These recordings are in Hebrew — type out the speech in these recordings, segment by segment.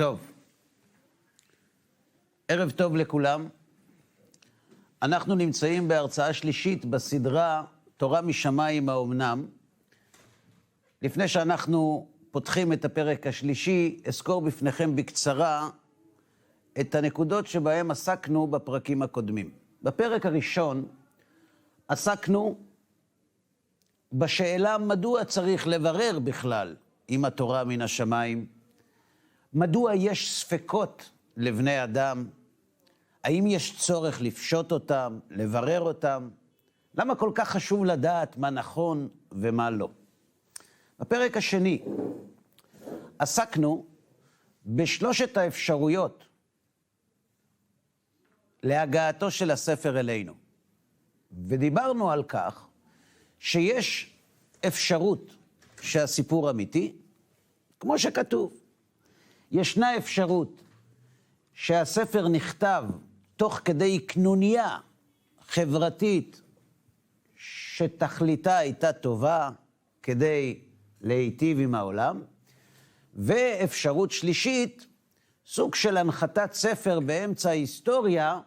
טוב, ערב טוב לכולם. אנחנו נמצאים בהרצאה שלישית בסדרה תורה משמיים האומנם. לפני שאנחנו פותחים את הפרק השלישי, אזכור בפניכם בקצרה את הנקודות שבהם עסקנו בפרקים הקודמים. בפרק הראשון עסקנו בשאלה מדוע צריך לברר בכלל אם התורה מן השמיים, מדוע יש ספקות לבני אדם, האם יש צורך לפשוט אותם, לברר אותם, למה כל כך חשוב לדעת מה נכון ומה לא. בפרק השני עסקנו בשלושת האפשרויות להגעתו של הספר אלינו, ודיברנו על כך שיש אפשרות שהסיפור אמיתי, כמו שכתוב. ישנה אפשרות שהספר נכתב תוך כדי קנוניה חברתית שתכליתה הייתה טובה כדי להיטיב עם העולם, ואפשרות שלישית, סוג של הנחתת ספר באמצע ההיסטוריה,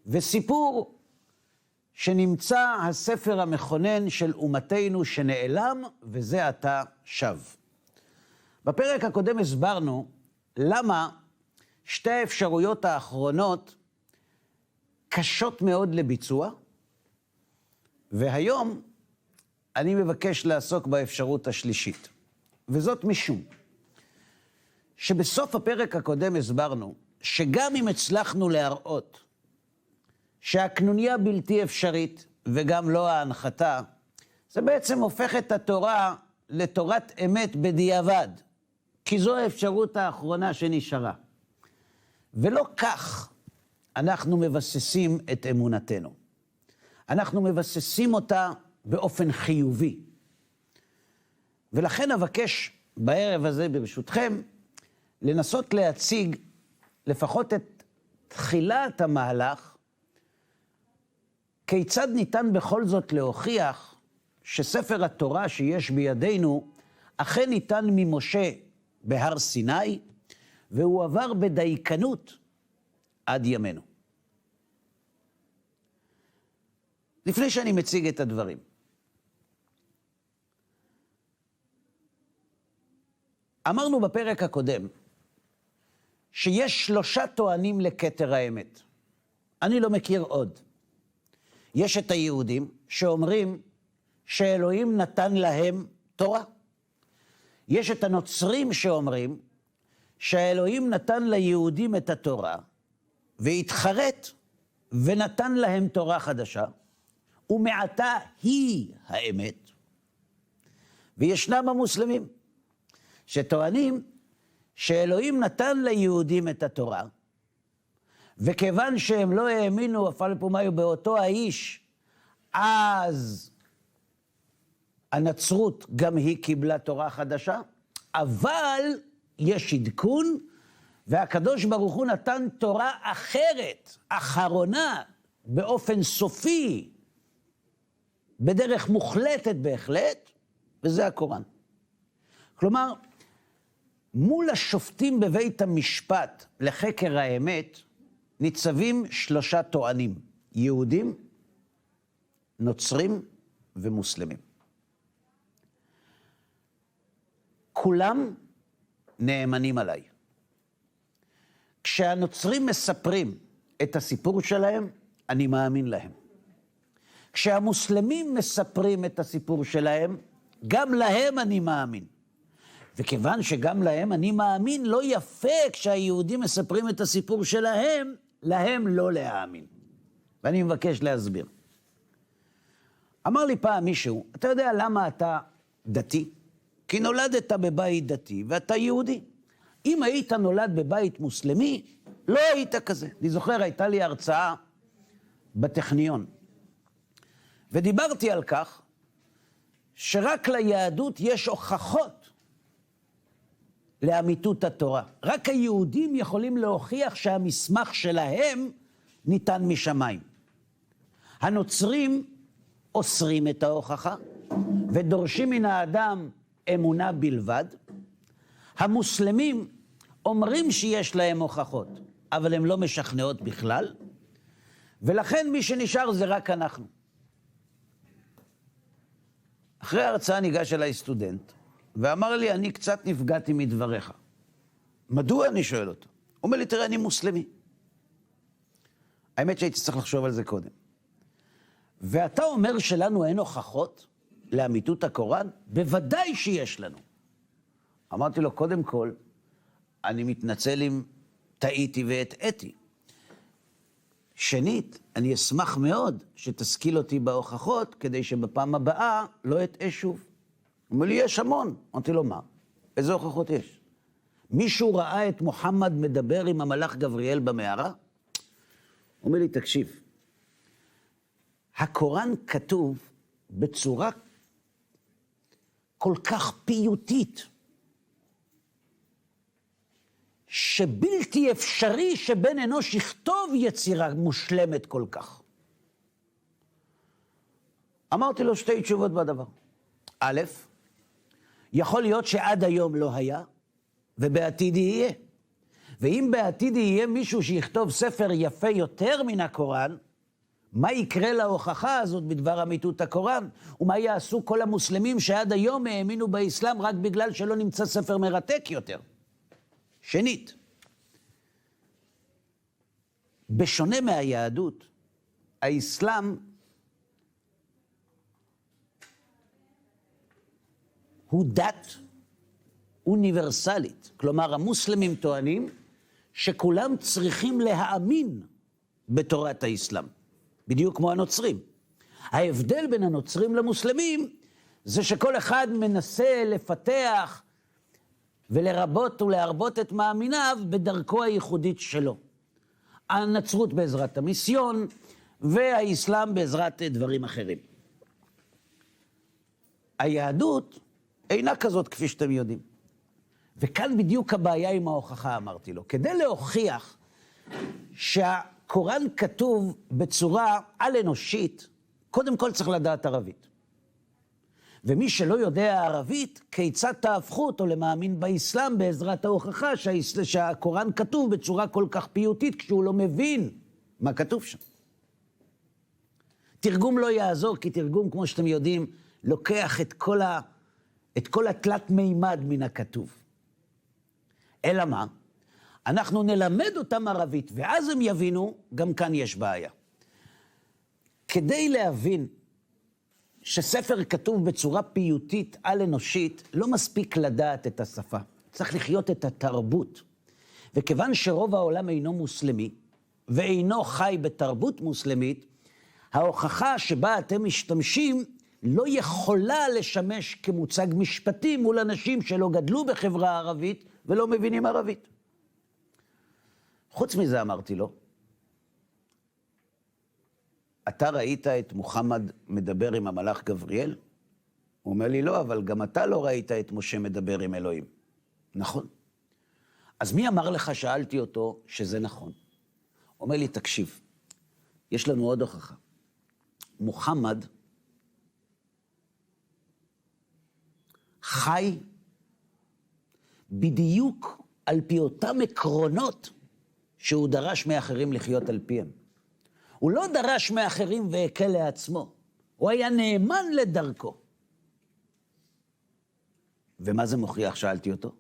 וסיפור שנמצא הספר המכונן של אומתנו שנעלם, וזה עתה שב. בפרק הקודם הסברנו למה שתי האפשרויות האחרונות קשות מאוד לביצוע, והיום אני מבקש לעסוק באפשרות השלישית. וזאת משום שבסוף הפרק הקודם הסברנו שגם אם הצלחנו להראות שהקנוניה בלתי אפשרית וגם לא ההנחתה, זה בעצם הופך את התורה לתורת אמת בדיעבד, כי זו האפשרות האחרונה שנשארה. ולא כך אנחנו מבססים את אמונתנו. אנחנו מבססים אותה באופן חיובי. ולכן אבקש בערב הזה ברשותכם לנסות להציג לפחות את תחילת המהלך, כיצד ניתן בכל זאת להוכיח שספר התורה שיש בידינו אכן ניתן ממשה בהר סיני, והוא עבר בדייקנות עד ימינו. לפני שאני מציג את הדברים, אמרנו בפרק הקודם שיש 3 טוענים לכתר האמת. אני לא מכיר עוד. יש את היהודים שאומרים שאלוהים נתן להם תורה. יש את הנוצרים שאומרים שהאלוהים נתן ליהודים את התורה, והתחרט ונתן להם תורה חדשה, ומעתה היא האמת. וישנם המוסלמים שטוענים שאלוהים נתן ליהודים את התורה, וכיוון שהם לא האמינו אף על פי מה באותו האיש, אז הנצרות גם היא קיבלה תורה חדשה, אבל יש עדכון, והקדוש ברוך הוא נתן תורה אחרת, אחרונה, באופן סופי, בדרך מוחלטת בהחלט, וזה הקוראן. כלומר, מול השופטים בבית המשפט לחקר האמת, ניצבים 3 טוענים, יהודים, נוצרים ומוסלמים. כולם נאמנים עליי. כשהנוצרים מספרים את הסיפור שלהם, אני מאמין להם. כשהמוסלמים מספרים את הסיפור שלהם, גם להם אני מאמין. וכיוון שגם להם אני מאמין, לא יפה כשהיהודים מספרים את הסיפור שלהם, להם לא להאמין. ואני מבקש להסביר. אמר לי פעם מישהו, אתה יודע למה אתה דתי? כי נולדת בבית דתי ואתה יהודי. אם היית נולד בבית מוסלמי, לא היית כזה. אני זוכר, הייתה לי הרצאה בטכניון, ודיברתי על כך שרק ליהדות יש הוכחות לאמיתות התורה. רק היהודים יכולים להוכיח שהמסמך שלהם ניתן משמיים. הנוצרים אוסרים את ההוכחה ודורשים מן האדם אמונה בלבד. המוסלמים אומרים שיש להם הוכחות, אבל הן לא משכנעות בכלל, ולכן מי שנשאר זה רק אנחנו. אחרי ההרצאה ניגש אליי סטודנט, ואמר לי, אני קצת נפגעתי מדבריך. מדוע? אני שואל אותו. הוא אומר לי, תראה, אני מוסלמי. האמת שהייתי צריך לחשוב על זה קודם. ואתה אומר שלנו אין הוכחות לאמיתות הקוראן? בוודאי שיש לנו. אמרתי לו, קודם כל, אני מתנצל אם טעיתי והטעיתי. שנית, אני אשמח מאוד שתשכיל אותי בהוכחות, כדי שבפעם הבאה לא אטעה שוב. הוא אומר לי, יש המון. אמרתי לו, מה? איזה הוכחות יש? מישהו ראה את מוחמד מדבר עם המלאך גבריאל במערה? הוא אומר לי, תקשיב, הקוראן כתוב בצורה כל כך פיוטית, שבלתי אפשרי שבן אנוש יכתוב יצירה מושלמת כל כך. אמרתי לו שתי תשובות בדבר. א', יכול להיות שעד היום לא היה, ובעתיד יהיה. ואם בעתיד יהיה מישהו שיכתוב ספר יפה יותר מן הקוראן, מה יקרה להוכחה הזאת בדבר אמיתות הקוראן? ומה יעשו כל המוסלמים שעד היום האמינו באסלאם רק בגלל שלא נמצא ספר מרתק יותר? שנית, בשונה מהיהדות, האסלאם הוא דת אוניברסלית. כלומר, המוסלמים טוענים שכולם צריכים להאמין בתורת האסלאם, בדיוק כמו הנוצרים. ההבדל בין הנוצרים למוסלמים זה שכל אחד מנסה לפתח ולרבות ולהרבות את מאמיניו בדרכו הייחודית שלו. הנצרות בעזרת המיסיון, והאסלאם בעזרת דברים אחרים. היהדות אינה כזאת כפי שאתם יודעים. וכאן בדיוק הבעיה עם ההוכחה, אמרתי לו. כדי להוכיח שהקוראן כתוב בצורה על-אנושית, קודם כל צריך לדעת ערבית. ומי שלא יודע ערבית, כיצד תהפכו אותו למאמין באסלאם בעזרת ההוכחה שהקוראן כתוב בצורה כל כך פיוטית, כשהוא לא מבין מה כתוב שם. תרגום לא יעזור, כי תרגום, כמו שאתם יודעים, לוקח את כל התלת מימד מן הכתוב. אלא מה? אנחנו נלמד אותם ערבית, ואז הם יבינו, גם כאן יש בעיה. כדי להבין שספר כתוב בצורה פיוטית על-אנושית, לא מספיק לדעת את השפה. צריך לחיות את התרבות. וכיוון שרוב העולם אינו מוסלמי, ואינו חי בתרבות מוסלמית, ההוכחה שבה אתם משתמשים לא יכולה לשמש כמוצג משפטי מול אנשים שלא גדלו בחברה ערבית ולא מבינים ערבית. חוץ מזה אמרתי לו, אתה ראית את מוחמד מדבר עם המלאך גבריאל? הוא אומר לי, לא, אבל גם אתה לא ראית את משה מדבר עם אלוהים. נכון. אז מי אמר לך, שאלתי אותו, שזה נכון? הוא אומר לי, תקשיב, יש לנו עוד הוכחה. מוחמד חי בדיוק על פי אותם עקרונות שהוא דרש מאחרים לחיות על פיהם. הוא לא דרש מאחרים והקל לעצמו. הוא היה נאמן לדרכו. ומה זה מוכיח? שאלתי אותו.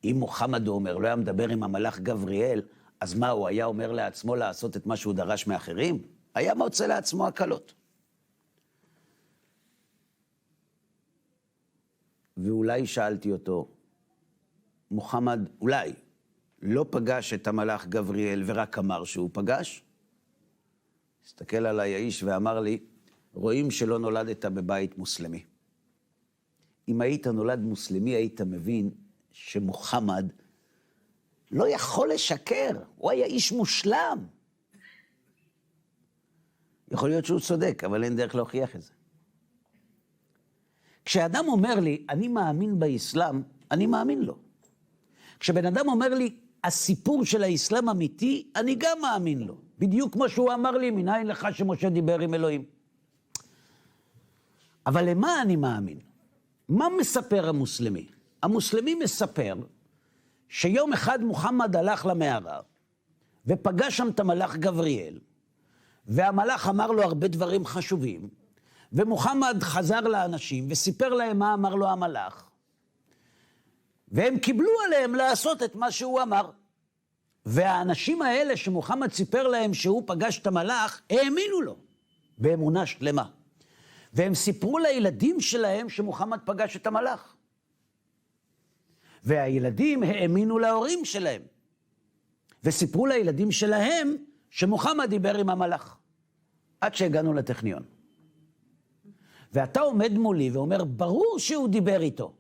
אם מוחמד, הוא אומר, לא היה מדבר עם המלאך גבריאל, אז מה, הוא היה אומר לעצמו לעשות את מה שהוא דרש מאחרים? היה מוצא לעצמו הקלות. ואולי שאלתי אותו, מוחמד אולי לא פגש את המלאך גבריאל ורק אמר שהוא פגש? הסתכל עליי האיש ואמר לי, רואים שלא נולדת בבית מוסלמי. אם היית נולד מוסלמי, היית מבין שמוחמד לא יכול לשקר. הוא היה איש מושלם. יכול להיות שהוא צודק, אבל אין דרך להוכיח את זה. כשאדם אומר לי, אני מאמין באסלאם, אני מאמין לו. כשבן אדם אומר לי, הסיפור של האסלאם אמיתי, אני גם מאמין לו. בדיוק כמו שהוא אמר לי, מנין לך שמשה דיבר עם אלוהים. אבל למה אני מאמין? מה מספר המוסלמי? המוסלמי מספר שיום אחד מוחמד הלך למערה, ופגש שם את המלאך גבריאל, והמלאך אמר לו הרבה דברים חשובים, ומוחמד חזר לאנשים וסיפר להם מה אמר לו המלאך, והם קיבלו עליהם לעשות את מה שהוא אמר. והאנשים האלה שמוחמד סיפר להם שהוא פגש את המלאך, האמינו לו באמונה שלמה. והם סיפרו לילדים שלהם שמוחמד פגש את המלאך. והילדים האמינו להורים שלהם, וסיפרו לילדים שלהם שמוחמד דיבר עם המלאך, עד שהגענו לטכניון. ואתה עומד מולי ואומר, ברור שהוא דיבר איתו.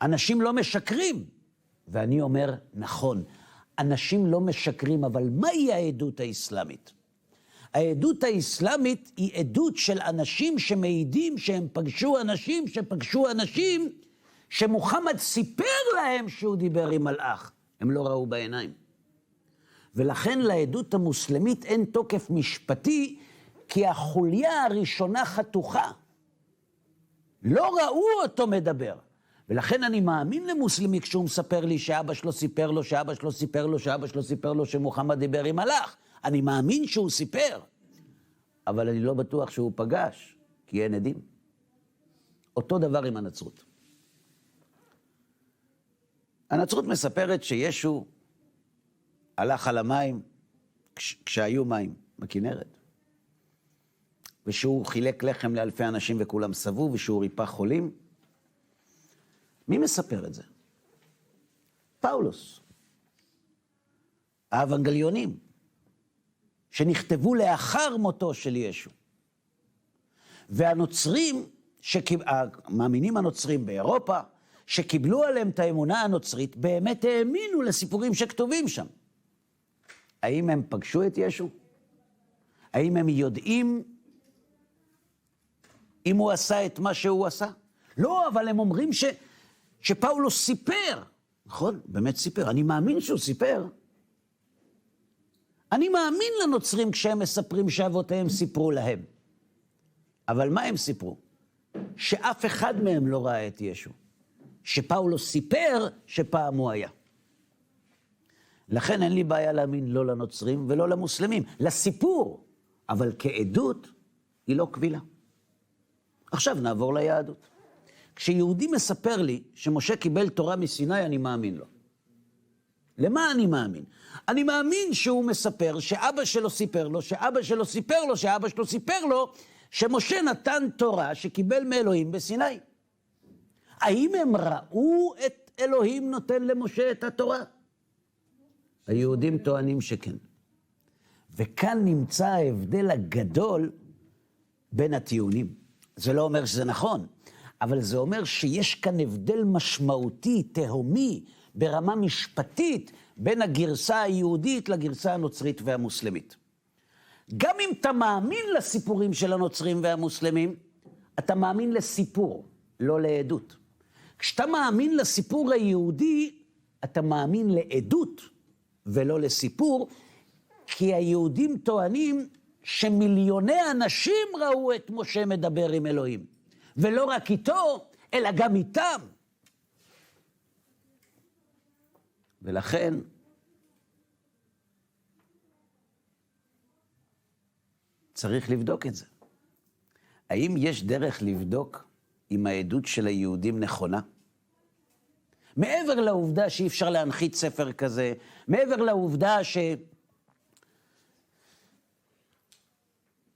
אנשים לא משקרים. ואני אומר, נכון, אנשים לא משקרים, אבל מהי העדות האסלאמית? העדות האסלאמית היא עדות של אנשים שמעידים שהם פגשו אנשים שפגשו אנשים שמוחמד סיפר להם שהוא דיבר עם מלאך. הם לא ראו בעיניים. ולכן לעדות המוסלמית אין תוקף משפטי, כי החוליה הראשונה חתוכה. לא ראו אותו מדבר. ולכן אני מאמין למוסלמי כשהוא מספר לי שאבא שלו סיפר לו, שאבא שלו סיפר לו, שאבא שלו סיפר לו שמוחמד דיבר עם מלאך. אני מאמין שהוא סיפר, אבל אני לא בטוח שהוא פגש, כי אין עדים. אותו דבר עם הנצרות. הנצרות מספרת שישו הלך על המים כשהיו מים בכנרת, ושהוא חילק לחם לאלפי אנשים וכולם סבו, ושהוא ריפא חולים. מי מספר את זה? פאולוס. האוונגליונים, שנכתבו לאחר מותו של ישו. והנוצרים, המאמינים הנוצרים באירופה, שקיבלו עליהם את האמונה הנוצרית, באמת האמינו לסיפורים שכתובים שם. האם הם פגשו את ישו? האם הם יודעים אם הוא עשה את מה שהוא עשה? לא, אבל הם אומרים שפאולוס סיפר. נכון, באמת סיפר. אני מאמין שהוא סיפר. אני מאמין לנוצרים כשהם מספרים שאבותיהם סיפרו להם. אבל מה הם סיפרו? שאף אחד מהם לא ראה את ישו. שפאולוס סיפר שפעם הוא היה. לכן אין לי בעיה להאמין לא לנוצרים ולא למוסלמים. לסיפור, אבל כעדות היא לא קבילה. עכשיו נעבור ליהדות. כשיהודי מספר לי שמשה קיבל תורה מסיני, אני מאמין לו. למה אני מאמין? אני מאמין שהוא מספר שאבא שלו סיפר לו, שאבא שלו סיפר לו, שאבא שלו סיפר לו, שמשה נתן תורה שקיבל מאלוהים בסיני. האם הם ראו את אלוהים נותן למשה את התורה? היהודים טוענים שכן. וכאן נמצא ההבדל הגדול בין הטיעונים. זה לא אומר שזה נכון, אבל זה אומר שיש כאן הבדל משמעותי, תהומי, ברמה משפטית, בין הגרסה היהודית לגרסה הנוצרית והמוסלמית. גם אם אתה מאמין לסיפורים של הנוצרים והמוסלמים, אתה מאמין לסיפור, לא לעדות. כשאתה מאמין לסיפור היהודי, אתה מאמין לעדות ולא לסיפור, כי היהודים טוענים שמיליוני אנשים ראו את משה מדבר עם אלוהים. ולא רק איתו, אלא גם איתם. ולכן, צריך לבדוק את זה. האם יש דרך לבדוק אם העדות של היהודים נכונה? מעבר לעובדה שאי אפשר להנחית ספר כזה, מעבר לעובדה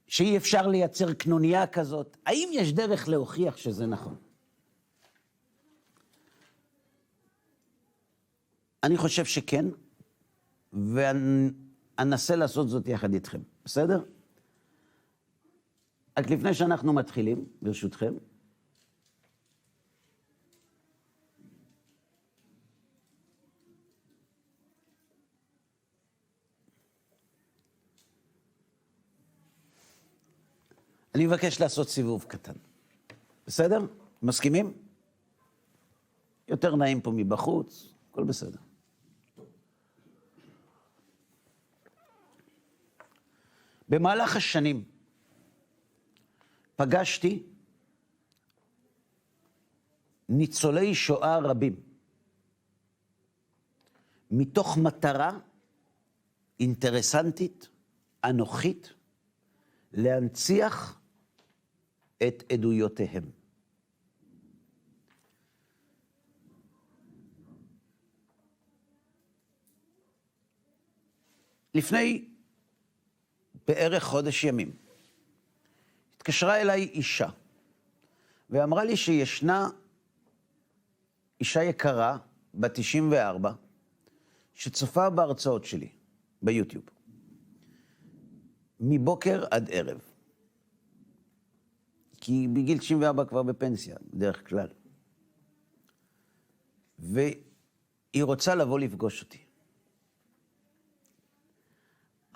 שאי אפשר לייצר קנוניה כזאת, האם יש דרך להוכיח שזה נכון? אני חושב שכן, ואנסה לעשות זאת יחד איתכם, בסדר? רק לפני שאנחנו מתחילים, ברשותכם, אני מבקש לעשות סיבוב קטן. בסדר? מסכימים? יותר נעים פה מבחוץ, הכל בסדר. במהלך השנים פגשתי ניצולי שואה רבים מתוך מטרה אינטרסנטית, אנוכית, להנציח את עדויותיהם. לפני בערך חודש ימים, התקשרה אליי אישה, ואמרה לי שישנה אישה יקרה, בת 94, שצופה בהרצאות שלי, ביוטיוב, מבוקר עד ערב. כי בגיל 94 כבר בפנסיה, בדרך כלל. והיא רוצה לבוא לפגוש אותי.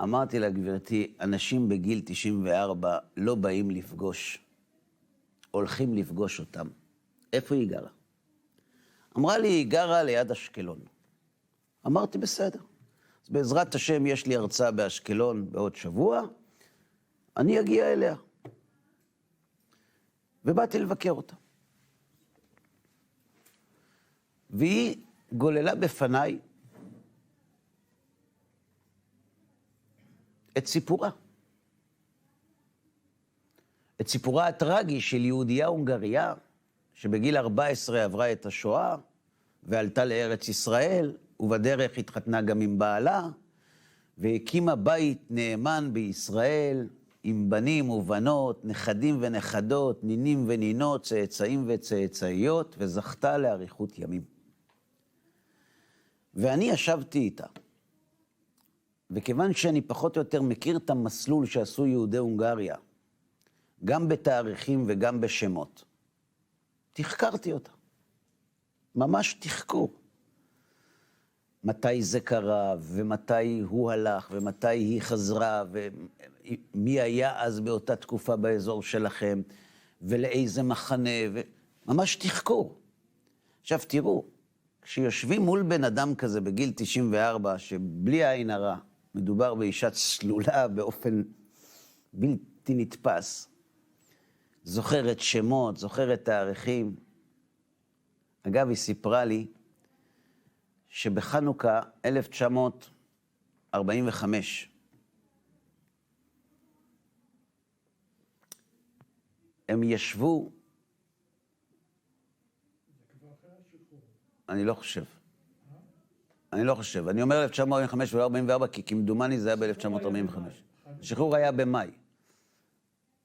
אמרתי לה, גברתי, אנשים בגיל 94 לא באים לפגוש, הולכים לפגוש אותם. איפה היא גרה? אמרה לי, היא גרה ליד אשקלון. אמרתי, בסדר. אז בעזרת השם יש לי הרצאה באשקלון בעוד שבוע, אני אגיע אליה. ובאתי לבקר אותה. והיא גוללה בפניי את סיפורה. את סיפורה הטרגי של יהודייה הונגריה, שבגיל 14 עברה את השואה, ועלתה לארץ ישראל, ובדרך התחתנה גם עם בעלה, והקימה בית נאמן בישראל, עם בנים ובנות, נכדים ונכדות, נינים ונינות, צאצאים וצאצאיות, וזכתה לאריכות ימים. ואני ישבתי איתה, וכיוון שאני פחות או יותר מכיר את המסלול שעשו יהודי הונגריה, גם בתאריכים וגם בשמות, תחקרתי אותה. ממש תחקור. מתי זה קרה, ומתי הוא הלך, ומתי היא חזרה, ומי היה אז באותה תקופה באזור שלכם, ולאיזה מחנה, ממש תחקור. עכשיו תראו, כשיושבים מול בן אדם כזה בגיל 94, שבלי עין הרע, מדובר באישה צלולה באופן בלתי נתפס, זוכרת שמות, זוכרת תאריכים. אגב, היא סיפרה לי שבחנוכה 1945, הם ישבו, אני לא חושב. אני אומר 1945 ולא 44, כי כמדומני זה היה ב-1945. השחרור היה במאי.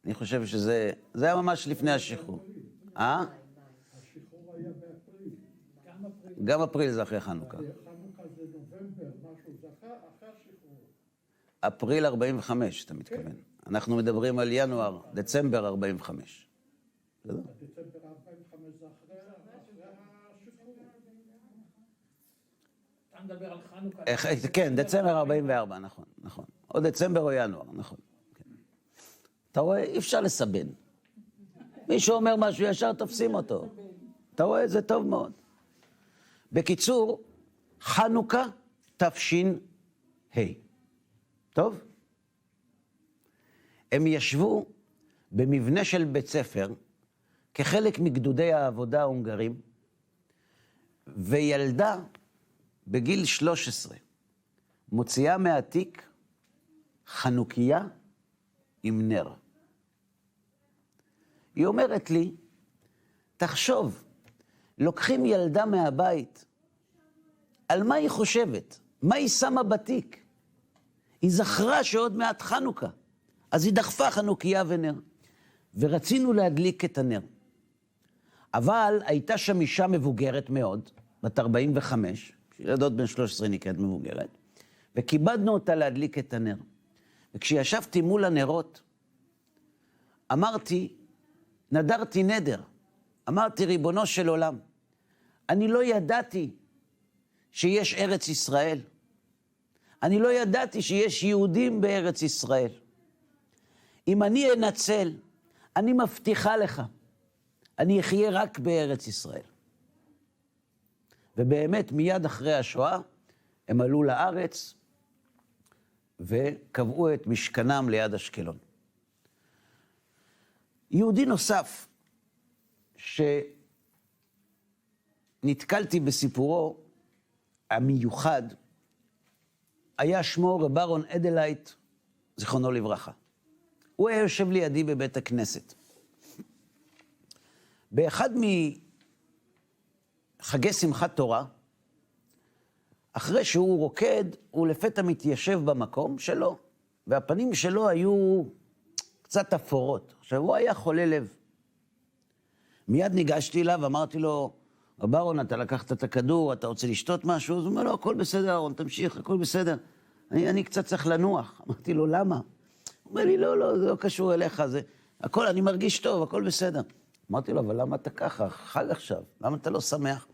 אני חושב שזה היה ממש לפני השחרור. השחרור היה באפריל. גם אפריל זה אחרי חנוכה. חנוכה זה נובמבר, משהו, זה אחרי השחרור. אפריל 45, אתה מתכוון. אנחנו מדברים על ינואר, דצמבר 45. דצמבר 45 זה אחרי השחרור. אתה מדבר על חנוכה. כן, דצמבר 44, נכון. או דצמבר או ינואר, נכון. אתה רואה, אי אפשר לסבן. מישהו אומר משהו, ישר תופסים אותו. אתה רואה, זה טוב מאוד. בקיצור, חנוכה תש"ה. טוב? הם ישבו במבנה של בית ספר, כחלק מגדודי העבודה ההונגרים, וילדה בגיל 13 מוציאה מהתיק חנוכיה עם נר. היא אומרת לי, תחשוב, לוקחים ילדה מהבית, על מה היא חושבת? מה היא שמה בתיק? היא זכרה שעוד מעט חנוכה, אז היא דחפה חנוכיה ונר, ורצינו להדליק את הנר. אבל הייתה שם אישה מבוגרת מאוד, בת 45, ילדות בן 13 נקראת מבוגרת, וכיבדנו אותה להדליק את הנר. וכשישבתי מול הנרות, אמרתי, נדרתי נדר, אמרתי, ריבונו של עולם, אני לא ידעתי שיש ארץ ישראל. אני לא ידעתי שיש יהודים בארץ ישראל. אם אני אנצל, אני מבטיחה לך, אני אחיה רק בארץ ישראל. ובאמת, מיד אחרי השואה, הם עלו לארץ וקבעו את משכנם ליד אשקלון. יהודי נוסף, שנתקלתי בסיפורו המיוחד, היה שמו רב אהרון אדלייט, זיכרונו לברכה. הוא היה יושב לידי בבית הכנסת. באחד מחגי שמחת תורה, אחרי שהוא רוקד, הוא לפתע מתיישב במקום שלו, והפנים שלו היו קצת אפורות. עכשיו, הוא היה חולה לב. מיד ניגשתי אליו, אמרתי לו, רב אהרון, אתה לקחת את הכדור, אתה רוצה לשתות משהו? אז הוא אומר לו, הכל בסדר, אהרון, תמשיך, הכל בסדר. אני קצת צריך לנוח. אמרתי לו, למה? הוא אומר לי, לא, זה לא קשור אליך, זה הכל, אני מרגיש טוב, הכל בסדר. אמרתי לו, אבל למה אתה ככה? חג עכשיו, למה אתה לא שמח?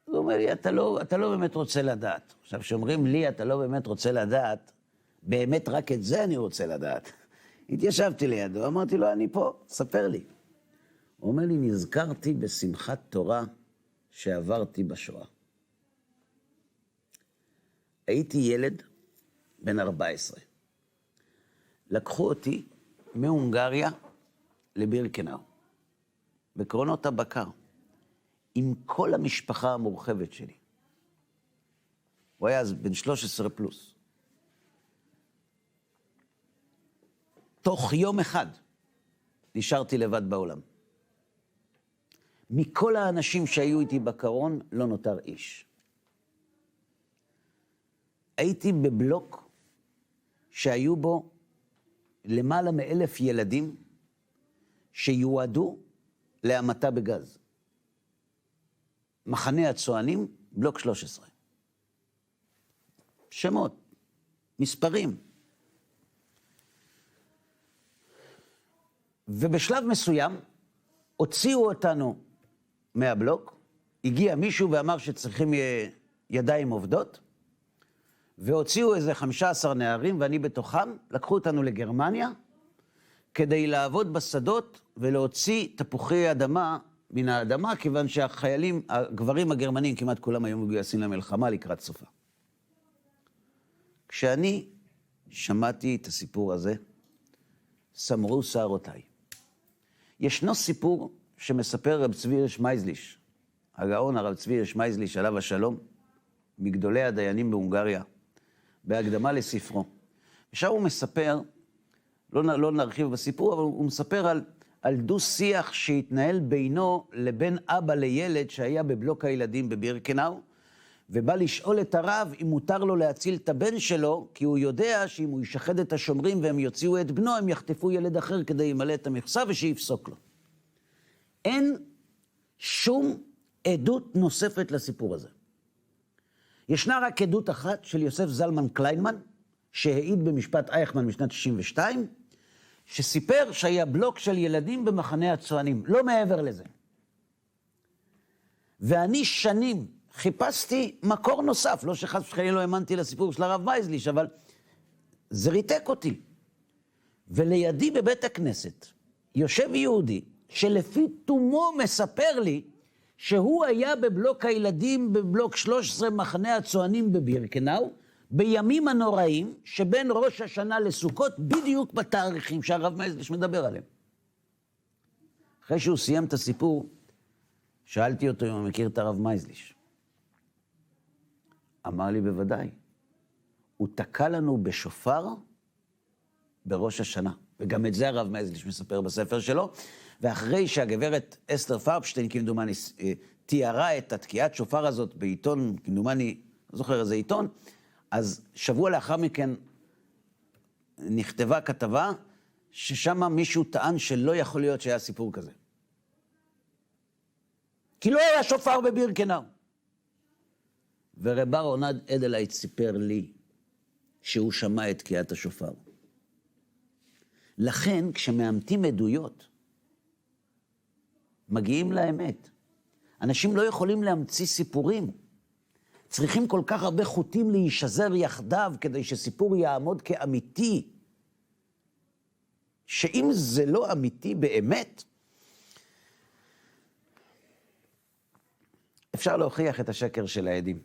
הוא אומר לי, אתה לא באמת רוצה לדעת. עכשיו, כשאומרים לי, אתה לא באמת רוצה לדעת, באמת רק את זה אני רוצה לדעת. התיישבתי לידו, אמרתי לו, אני פה, ספר לי. הוא אומר לי, נזכרתי בשמחת תורה שעברתי בשואה. הייתי ילד בן 14. לקחו אותי מהונגריה לבירקנאו, בקרונות הבקר, עם כל המשפחה המורחבת שלי. הוא היה אז בן 13 פלוס. תוך יום אחד נשארתי לבד בעולם. מכל האנשים שהיו איתי בקרון לא נותר איש. הייתי בבלוק שהיו בו למעלה מ1,000 ילדים שיועדו להמתה בגז. מחנה הצוענים, בלוק 13. שמות, מספרים. ובשלב מסוים הוציאו אותנו מהבלוק, הגיע מישהו ואמר שצריכים ידיים עובדות, והוציאו איזה 15 נערים, ואני בתוכם, לקחו אותנו לגרמניה, כדי לעבוד בשדות ולהוציא תפוחי אדמה מן האדמה, כיוון שהחיילים, הגברים הגרמנים, כמעט כולם היו מגויסים למלחמה לקראת סופה. כשאני שמעתי את הסיפור הזה, סמרו שערותיי. ישנו סיפור שמספר רב צבי הירש מייזליש, הגאון הרב צבי הירש מייזליש, עליו השלום, מגדולי הדיינים בהונגריה, בהקדמה לספרו. ושם הוא מספר, לא נרחיב בסיפור, אבל הוא מספר על דו-שיח שהתנהל בינו לבין אבא לילד שהיה בבלוק הילדים בבירקנאו, ובא לשאול את הרב אם מותר לו להציל את הבן שלו, כי הוא יודע שאם הוא ישחד את השומרים והם יוציאו את בנו, הם יחטפו ילד אחר כדי למלא את המכסה ושיפסוק לו. אין שום עדות נוספת לסיפור הזה. ישנה רק עדות אחת של יוסף זלמן קליינמן, שהעיד במשפט אייכמן משנת 62, שסיפר שהיה בלוק של ילדים במחנה הצוענים, לא מעבר לזה. ואני שנים חיפשתי מקור נוסף, לא שחס וחלילה לא האמנתי לסיפור של הרב מייזליש, אבל זה ריתק אותי. ולידי בבית הכנסת יושב יהודי, שלפי תומו מספר לי, שהוא היה בבלוק הילדים, בבלוק 13 מחנה הצוענים בבירקנאו, בימים הנוראים שבין ראש השנה לסוכות, בדיוק בתאריכים שהרב מייזליש מדבר עליהם. אחרי שהוא סיים את הסיפור, שאלתי אותו אם הוא מכיר את הרב מייזליש. אמר לי בוודאי. הוא תקע לנו בשופר בראש השנה. וגם את זה הרב מייזליש מספר בספר שלו. ואחרי שהגברת אסתר פרבשטיין, כמדומני, תיארה את התקיעת שופר הזאת בעיתון, כמדומני, לא זוכר איזה עיתון, אז שבוע לאחר מכן נכתבה כתבה, ששם מישהו טען שלא יכול להיות שהיה סיפור כזה. כי לא היה שופר בבירקנאו. ורב אהרון אדלייט סיפר לי שהוא שמע את תקיעת השופר. לכן, כשמאמתים עדויות, מגיעים לאמת. אנשים לא יכולים להמציא סיפורים. צריכים כל כך הרבה חוטים להישזר יחדיו כדי שסיפור יעמוד כאמיתי. שאם זה לא אמיתי באמת, אפשר להוכיח את השקר של העדים.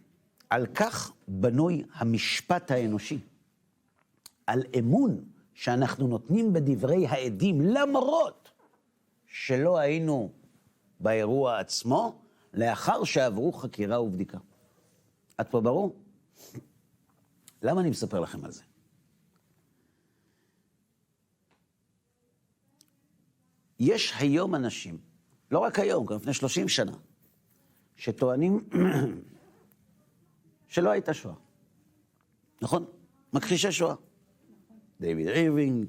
על כך בנוי המשפט האנושי. על אמון שאנחנו נותנים בדברי העדים, למרות שלא היינו באירוע עצמו, לאחר שעברו חקירה ובדיקה. עד פה ברור? למה אני מספר לכם על זה? יש היום אנשים, לא רק היום, גם לפני 30 שנה, שטוענים שלא הייתה שואה. נכון? מכחישי שואה. דיוויד אירווינג,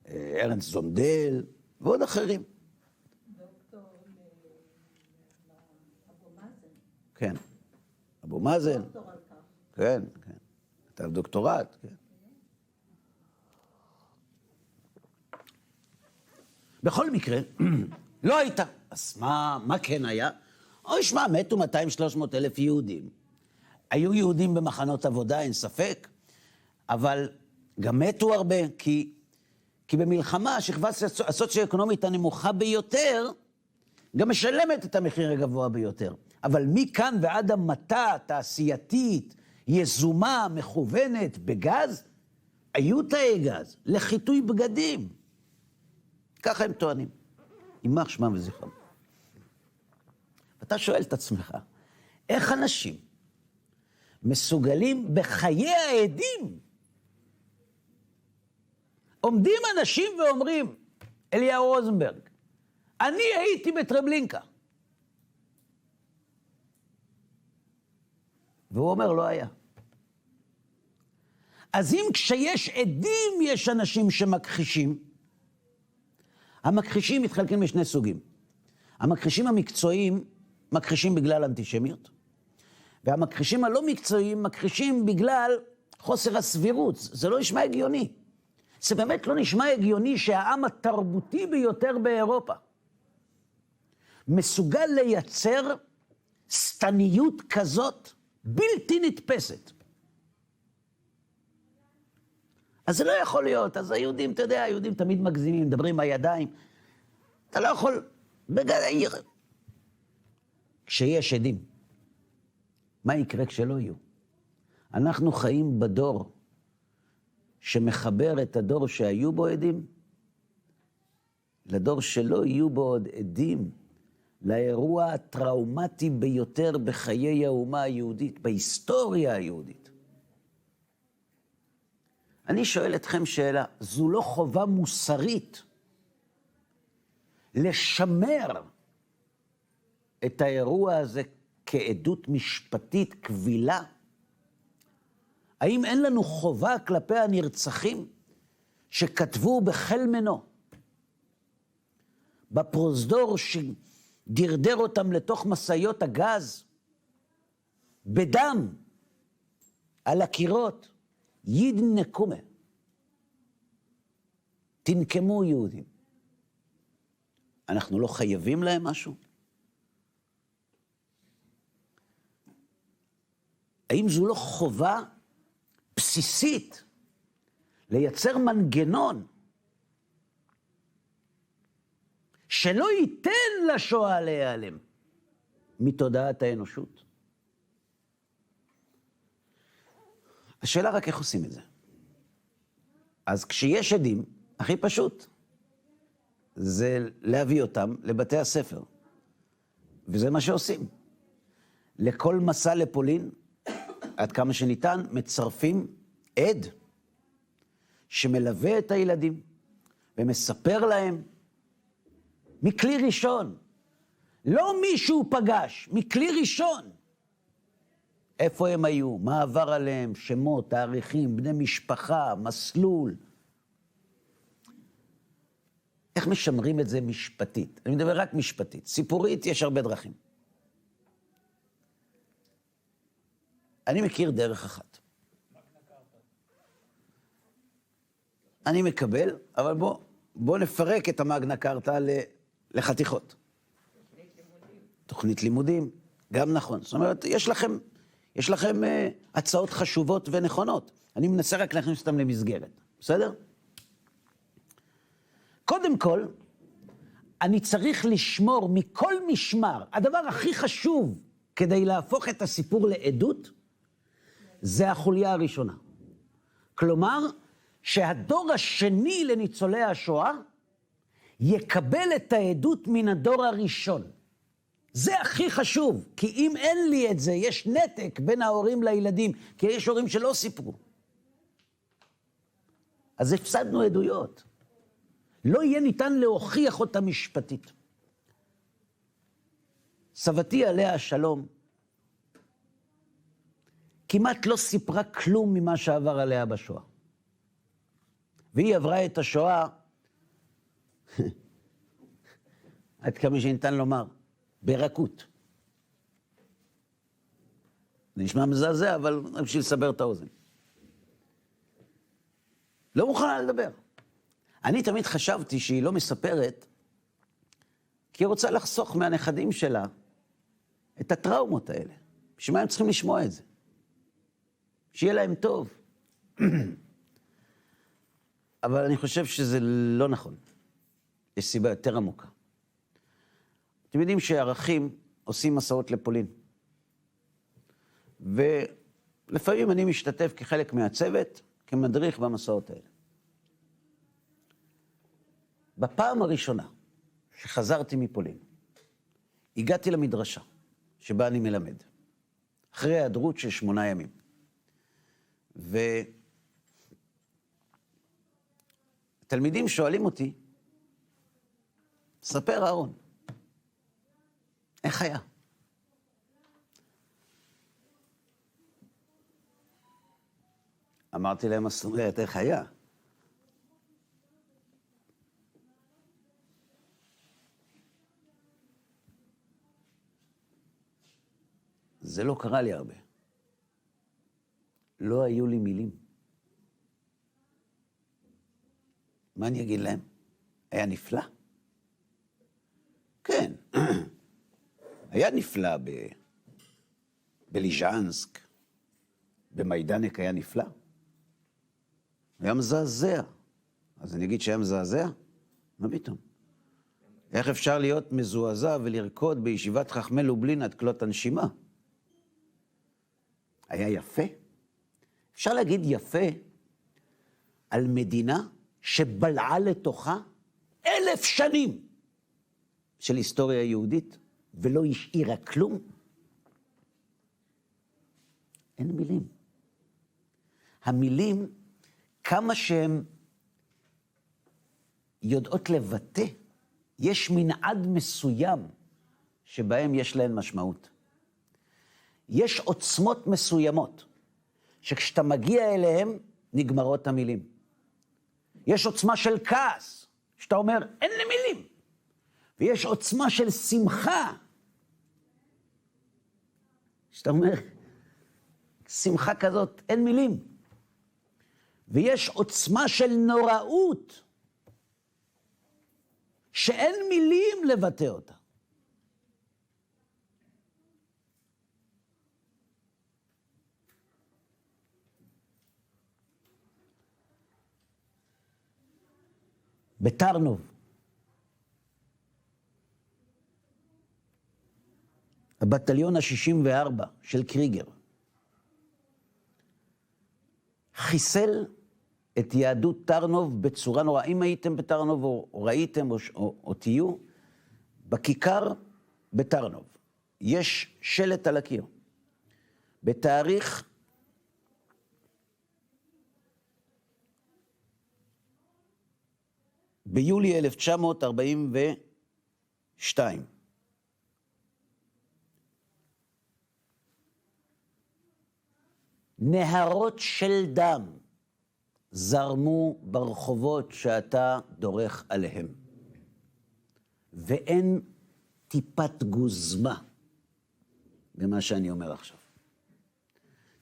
ארנסט זונדל, ועוד אחרים. דוקטור אבו מאזן. כן. אבו מאזן. דוקטור על כך. כן, כן. כתב דוקטורט, כן. בכל מקרה, לא הייתה. אז מה כן היה? שמע, מתו 200-300 אלף יהודים. היו יהודים במחנות עבודה, אין ספק, אבל גם מתו הרבה, כי במלחמה, השכבה הסוציו-אקונומית הנמוכה ביותר, גם משלמת את המחיר הגבוה ביותר. אבל מכאן ועד המתה תעשייתית, יזומה, מכוונת, בגז, היו תאי גז לחיטוי בגדים. ככה הם טוענים. יימח שמם וזכרם. אתה שואל את עצמך, איך אנשים מסוגלים בחיי העדים? עומדים אנשים ואומרים, אליהו רוזנברג, אני הייתי בטרבלינקה. והוא אומר, לא היה. אז אם כשיש עדים יש אנשים שמכחישים, המכחישים מתחלקים לשני סוגים. המכחישים המקצועיים מכחישים בגלל אנטישמיות, והמכחישים הלא מקצועיים מכחישים בגלל חוסר הסבירות. זה לא נשמע הגיוני. זה באמת לא נשמע הגיוני שהעם התרבותי ביותר באירופה מסוגל לייצר סתניות כזאת בלתי נתפסת. אז זה לא יכול להיות. אז היהודים, אתה יודע, היהודים תמיד מגזימים, מדברים בידיים. אתה לא יכול בגלל... כשיש עדים, מה יקרה כשלא יהיו? אנחנו חיים בדור שמחבר את הדור שהיו בו עדים לדור שלא יהיו בו עוד עדים, לאירוע הטראומטי ביותר בחיי האומה היהודית, בהיסטוריה היהודית. אני שואל אתכם שאלה, זו לא חובה מוסרית לשמר את האירוע הזה כעדות משפטית קבילה? האם אין לנו חובה כלפי הנרצחים שכתבו בחיל מנו, בפרוזדור שדרדר אותם לתוך מסעיות הגז, בדם, על הקירות, יד נקומה, תנקמו יהודים. אנחנו לא חייבים להם משהו? האם זו לא חובה בסיסית לייצר מנגנון שלא ייתן לשואה להיעלם מתודעת האנושות? השאלה רק איך עושים את זה. אז כשיש עדים, הכי פשוט זה להביא אותם לבתי הספר. וזה מה שעושים. לכל מסע לפולין, עד כמה שניתן, מצרפים עד שמלווה את הילדים ומספר להם מכלי ראשון, לא מישהו פגש, מכלי ראשון, איפה הם היו, מה עבר עליהם, שמות, תאריכים, בני משפחה, מסלול. איך משמרים את זה משפטית? אני מדבר רק משפטית. סיפורית יש הרבה דרכים. אני מכיר דרך אחת. אני מקבל, אבל בוא נפרק את המגנה קארטה לחתיכות. תוכנית לימודים, גם נכון. זאת אומרת, יש לכם הצעות חשובות ונכונות. אני מנסה רק להכניס אותם למסגרת. בסדר? קודם כל, אני צריך לשמור מכל משמר. הדבר הכי חשוב כדי להפוך את הסיפור לעדות, זה החוליה הראשונה. כלומר, שהדור השני לניצולי השואה יקבל את העדות מן הדור הראשון. זה הכי חשוב, כי אם אין לי את זה, יש נתק בין ההורים לילדים, כי יש הורים שלא סיפרו. אז הפסדנו עדויות. לא יהיה ניתן להוכיח אותה משפטית. סבתי עליה השלום, כמעט לא סיפרה כלום ממה שעבר עליה בשואה. והיא עברה את השואה, עד כמה שניתן לומר, ברכות. זה נשמע מזעזע, אבל בשביל לסבר את האוזן. לא מוכנה לדבר. אני תמיד חשבתי שהיא לא מספרת, כי היא רוצה לחסוך מהנכדים שלה את הטראומות האלה. בשביל מה הם צריכים לשמוע את זה? שיהיה להם טוב. אבל אני חושב שזה לא נכון. יש סיבה יותר עמוקה. אתם יודעים שערכים עושים מסעות לפולין. ולפעמים אני משתתף כחלק מהצוות, כמדריך במסעות האלה. בפעם הראשונה שחזרתי מפולין, הגעתי למדרשה שבה אני מלמד, אחרי היעדרות של 8 ימים. ותלמידים שואלים אותי, ספר אהרון, איך היה? אמרתי להם, הסתוברת, איך היה? זה לא קרה לי הרבה. לא היו לי מילים. מה אני אגיד להם? היה נפלא? כן. היה נפלא בליז'נסק, במיידנק היה נפלא. היה מזעזע. אז אני אגיד שהיה מזעזע? מה פתאום? איך אפשר להיות מזועזע ולרקוד בישיבת חכמי לובלין עד כלות הנשימה? היה יפה. אפשר להגיד יפה על מדינה שבלעה לתוכה 1000 שנים של היסטוריה יהודית, ולא השאירה כלום. אין מילים. המילים, כמה שהן יודעות לבטא, יש מנעד מסוים שבהם יש להן משמעות. יש עוצמות מסוימות, שכשאתה מגיע אליהם, נגמרות המילים. יש עוצמה של כעס, שאתה אומר, אין לי מילים. ויש עוצמה של שמחה, שאתה אומר, שמחה כזאת, אין מילים. ויש עוצמה של נוראות, שאין מילים לבטא אותה. בטרנוב, הבטליון ה-64 של קריגר, חיסל את יהדות טרנוב בצורה נוראה. אם הייתם בטרנוב או ראיתם או תהיו, בכיכר בטרנוב יש שלט על הקיר. בתאריך ביולי 1942. נהרות של דם זרמו ברחובות שאתה דורך עליהם. ואין טיפת גוזמה במה שאני אומר עכשיו.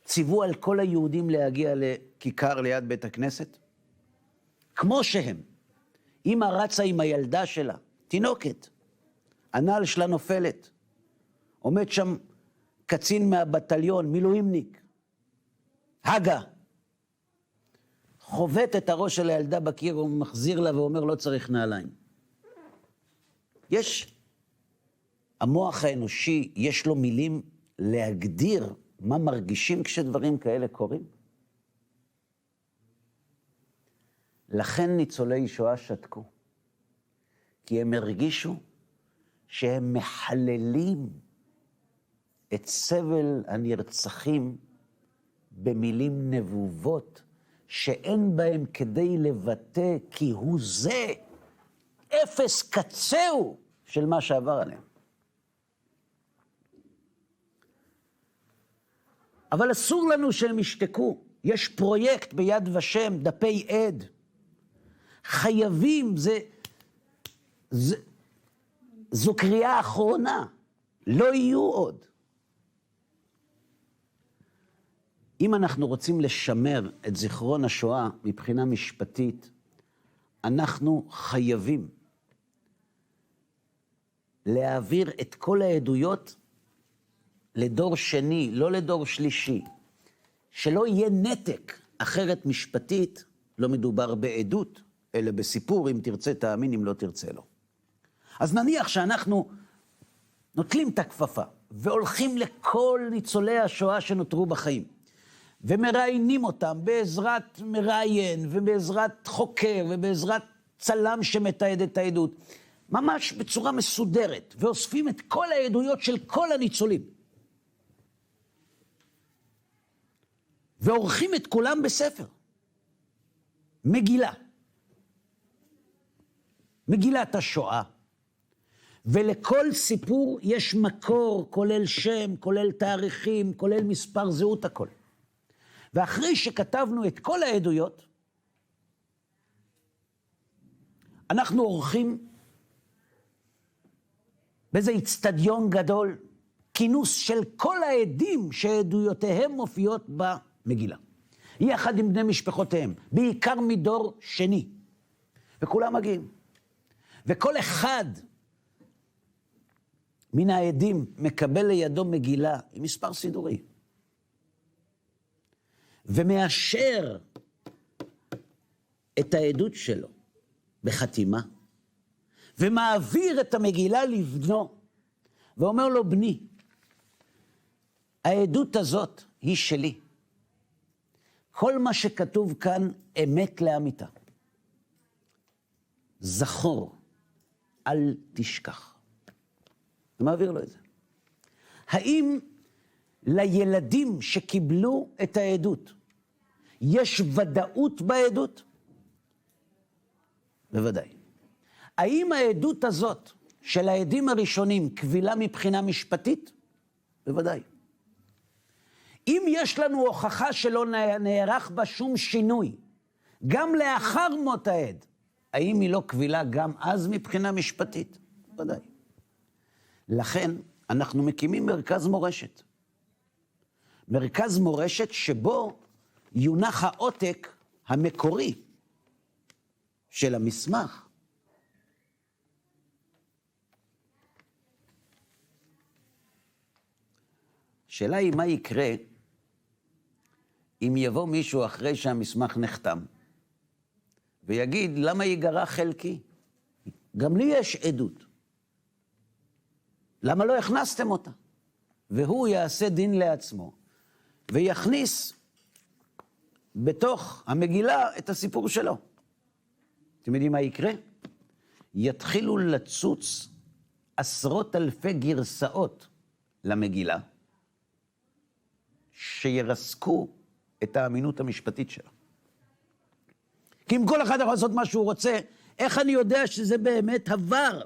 ציוו על כל היהודים להגיע לכיכר ליד בית הכנסת, כמו שהם. אמא רצה עם הילדה שלה, תינוקת, הנעל שלה נופלת. עומד שם קצין מהבטליון, מילואימניק, הגה. חובט את הראש של הילדה בקיר, הוא מחזיר לה ואומר, לא צריך נעליים. יש, המוח האנושי, יש לו מילים להגדיר מה מרגישים כשדברים כאלה קורים. לכן ניצולי שואה שתקו, כי הם הרגישו שהם מחללים את סבל הנרצחים במילים נבובות, שאין בהם כדי לבטא כי הוא זה, אפס קצהו של מה שעבר עליהם. אבל אסור לנו שהם ישתקו. יש פרויקט ביד ושם, דפי עד. חייבים, זו קריאה אחרונה. לא יהיו עוד. אם אנחנו רוצים לשמר את זיכרון השואה מבחינה משפטית, אנחנו חייבים להעביר את כל העדויות לדור שני, לא לדור שלישי. שלא יהיה נתק, אחרת משפטית לא מדובר בעדות, אלא בסיפור, אם תרצה תאמין, אם לא תרצה לא. אז נניח שאנחנו נוטלים את הכפפה, והולכים לכל ניצולי השואה שנותרו בחיים, ומראיינים אותם בעזרת מראיין, ובעזרת חוקר, ובעזרת צלם שמתעד את העדות, ממש בצורה מסודרת, ואוספים את כל העדויות של כל הניצולים. ועורכים את כולם בספר. מגילה. מגילת השואה. ולכל סיפור יש מקור, כולל שם, כולל תאריכים, כולל מספר זהות, הכל. ואחרי שכתבנו את כל העדויות, אנחנו עורכים באיזה אצטדיון גדול, כינוס של כל העדים שעדויותיהם מופיעות במגילה. יחד עם בני משפחותיהם, בעיקר מדור שני. וכולם מגיעים. וכל אחד מן העדים מקבל לידו מגילה עם מספר סידורי. ומאשר את העדות שלו בחתימה, ומעביר את המגילה לבנו, ואומר לו, בני, העדות הזאת היא שלי. כל מה שכתוב כאן אמת לאמיתה. זכור, אל תשכח. ומעביר לו את זה. האם לילדים שקיבלו את העדות יש ודאות בעדות? בוודאי. האם העדות הזאת של העדים הראשונים קבילה מבחינה משפטית? בוודאי. אם יש לנו הוכחה שלא נערך בה שום שינוי, גם לאחר מות העד, האם היא לא קבילה גם אז מבחינה משפטית? בוודאי. לכן אנחנו מקימים מרכז מורשת. מרכז מורשת שבו יונח העותק המקורי של המסמך. השאלה היא מה יקרה אם יבוא מישהו אחרי שהמסמך נחתם, ויגיד, למה ייגרע חלקי? גם לי יש עדות. למה לא הכנסתם אותה? והוא יעשה דין לעצמו, ויכניס בתוך המגילה את הסיפור שלו. אתם יודעים מה יקרה? יתחילו לצוץ עשרות אלפי גרסאות למגילה, שירסקו את האמינות המשפטית שלה. כי אם כל אחד יכול לעשות מה שהוא רוצה, איך אני יודע שזה באמת עבר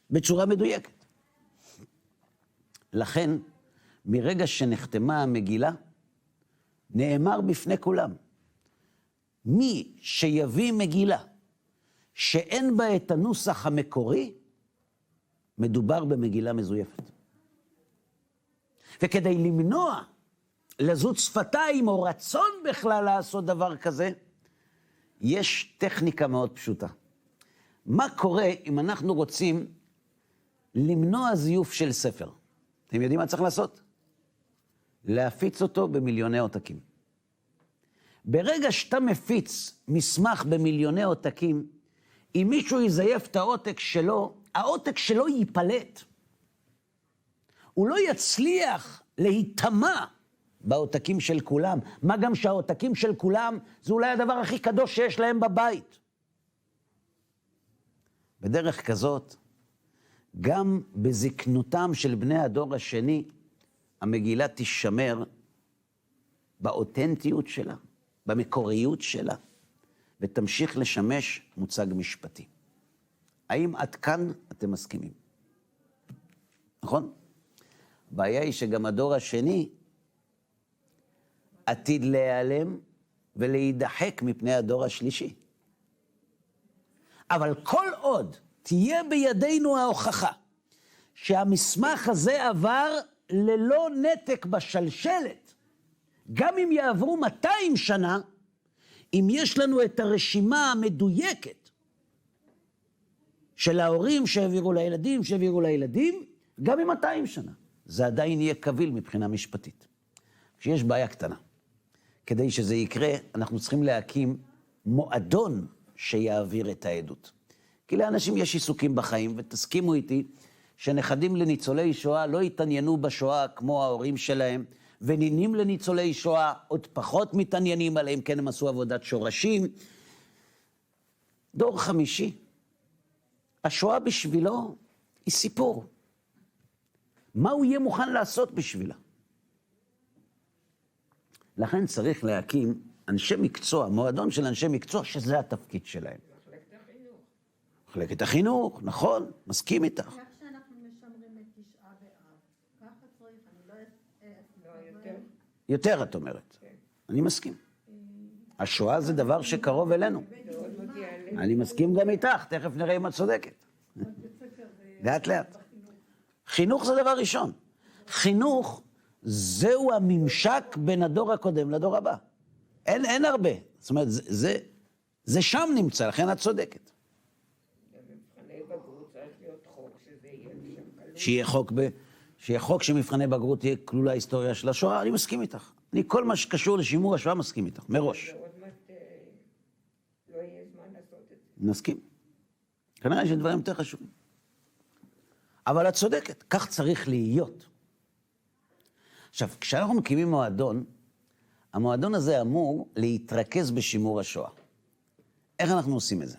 בצורה מדויקת? לכן, מרגע שנחתמה המגילה, נאמר בפני כולם, מי שיביא מגילה שאין בה את הנוסח המקורי, מדובר במגילה מזויפת. וכדי למנוע לזות שפתיים או רצון בכלל לעשות דבר כזה, יש טכניקה מאוד פשוטה. מה קורה אם אנחנו רוצים למנוע זיוף של ספר? אתם יודעים מה צריך לעשות? להפיץ אותו במיליוני עותקים. ברגע שאתה מפיץ מסמך במיליוני עותקים, אם מישהו יזייף את העותק שלו, העותק שלו ייפלט. הוא לא יצליח להיטמע בעותקים של כולם. מה גם שהעותקים של כולם זה אולי הדבר הכי קדוש שיש להם בבית. בדרך כזאת, גם בזקנותם של בני הדור השני, המגילה תישמר באותנטיות שלה, במקוריות שלה, ותמשיך לשמש מוצג משפטי. האם עד כאן אתם מסכימים? נכון? הבעיה היא שגם הדור השני עתיד להיעלם ולהידחק מפני הדור השלישי. אבל כל עוד תהיה בידינו ההוכחה שהמסמך הזה עבר ללא נתק בשלשלת, גם אם יעברו 200 שנה, אם יש לנו את הרשימה המדויקת של ההורים שהעבירו לילדים, גם עם 200 שנה, זה עדיין יהיה קביל מבחינה משפטית. שיש בעיה קטנה. כדי שזה יקרה, אנחנו צריכים להקים מועדון שיעביר את העדות. כי לאנשים יש עיסוקים בחיים, ותסכימו איתי שנכדים לניצולי שואה לא התעניינו בשואה כמו ההורים שלהם, ונינים לניצולי שואה עוד פחות מתעניינים עליהם, כן הם עשו עבודת שורשים. דור חמישי, השואה בשבילו היא סיפור. מה הוא יהיה מוכן לעשות בשבילה? לכן צריך להקים אנשי מקצוע, מועדון של אנשי מקצוע, שזה התפקיד שלהם. מחלקת החינוך, נכון, מסכים איתך. איך שאנחנו משמרים את תשעה באב, ככה צריך, אני לא... יותר את אומרת. אני מסכים. השואה זה דבר שקרוב אלינו. אני מסכים גם איתך, תכף נראה אם את צודקת. לאט לאט. חינוך זה דבר ראשון. חינוך זהו הממשק בין הדור הקודם לדור הבא. אין הרבה. זאת אומרת, זה שם נמצא, לכן את צודקת. במבחני בגרות צריך להיות חוק שזה יהיה שם כלול. שיהיה חוק שמבחני בגרות תהיה כלולה היסטוריה של השואה, אני מסכים איתך. אני כל מה שקשור לשימור השואה מסכים איתך, מראש. ועוד מעט לא יהיה זמן לעשות את זה. נסכים. כנראה שדברים יותר חשובים. אבל את צודקת, כך צריך להיות. עכשיו, כשאנחנו מקימים מועדון, המועדון הזה אמור להתרכז בשימור השואה. איך אנחנו עושים את זה?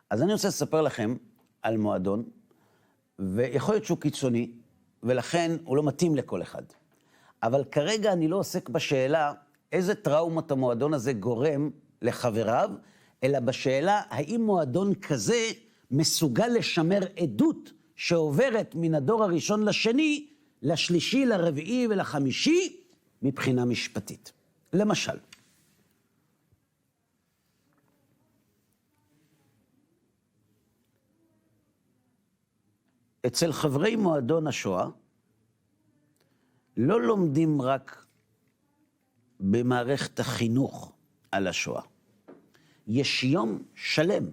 אז אני רוצה לספר לכם על מועדון, ויכול להיות שהוא קיצוני, ולכן הוא לא מתאים לכל אחד. אבל כרגע אני לא עוסק בשאלה איזה טראומות המועדון הזה גורם לחבריו, אלא בשאלה האם מועדון כזה מסוגל לשמר עדות שעוברת מן הדור הראשון לשני, לשלישי, לרביעי ולחמישי, מבחינה משפטית. למשל, אצל חברי מועדון השואה, לא לומדים רק במערכת החינוך על השואה. יש יום שלם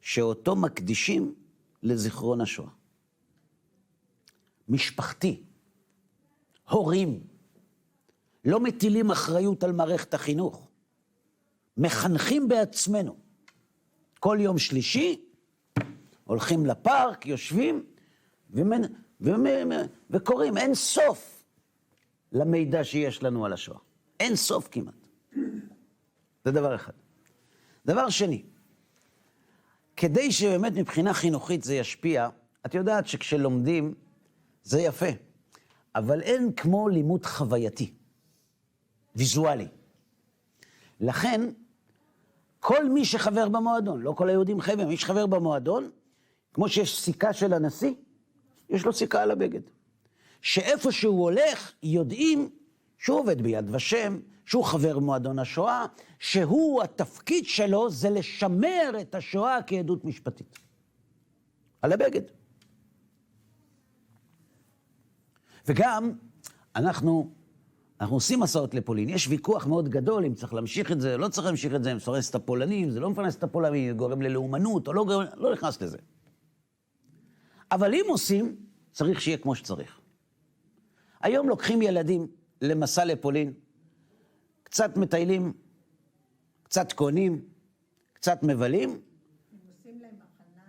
שאותו מקדישים לזיכרון השואה. משפחתי, הורים, לא מטילים אחריות על מערכת החינוך. מחנכים בעצמנו. כל יום שלישי, הולכים לפארק, יושבים, וקוראים. אין סוף למידע שיש לנו על השואה. אין סוף כמעט. זה דבר אחד. דבר שני, כדי שבאמת מבחינה חינוכית זה ישפיע, את יודעת שכשלומדים זה יפה, אבל אין כמו לימוד חווייתי, ויזואלי. לכן, כל מי שחבר במועדון, לא כל היהודים חייבים, מי שחבר במועדון, כמו שיש סיכה של הנשיא, יש לו סיכה על הבגד. שאיפה שהוא הולך, יודעים שהוא עובד ביד ושם, שהוא חבר מועדון השואה, שהוא, התפקיד שלו זה לשמר את השואה כעדות משפטית. על הבגד. וגם אנחנו עושים מסעות לפולין. יש ויכוח מאוד גדול אם צריך להמשיך את זה, לא צריך להמשיך את זה, אם מפרנס את הפולנים, זה לא מפרנס את הפולנים, גורם ללאומנות, או לא נכנס לזה. אבל אם עושים, צריך שיהיה כמו שצריך. היום לוקחים ילדים למסע לפולין, קצת מטיילים, קצת קונים, קצת מבלים. הם עושים להם הכנה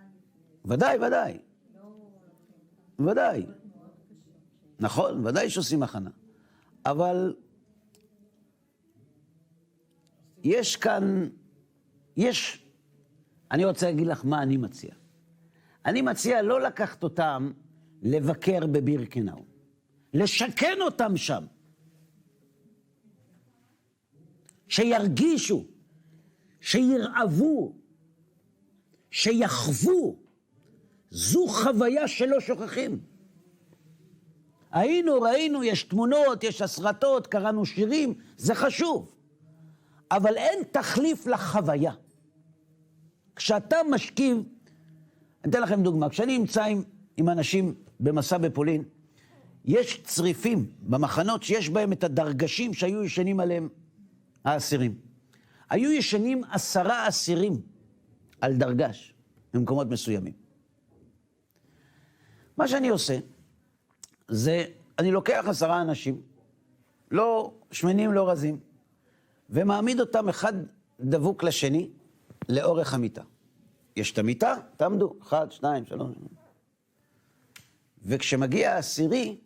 לפני. ודאי. לא הולכים. ודאי. נכון, ודאי שעושים הכנה. אבל יש כאן, אני רוצה להגיד לך מה אני מציע. אני מציע לא לקחת אותם לבקר בבירקנאו, לשכן אותם שם. שירגישו, שירעבו, שיחוו. זו חוויה שלא שוכחים. ראינו, יש תמונות, יש הסרטות, קראנו שירים, זה חשוב. אבל אין תחליף לחוויה. כשאתה משכיב, אני אתן לכם דוגמה, כשאני נמצא עם אנשים במסע בפולין, יש צריפים במחנות שיש בהם את הדרגשים שהיו ישנים עליהם האסירים. היו ישנים 10 אסירים על דרגש במקומות מסוימים. מה שאני עושה, זה, אני לוקח 10 אנשים, לא שמנים, לא רזים, ומעמיד אותם אחד דבוק לשני לאורך המיטה. יש את המיטה, תעמדו, 1, 2, 3. וכשמגיע העשירי,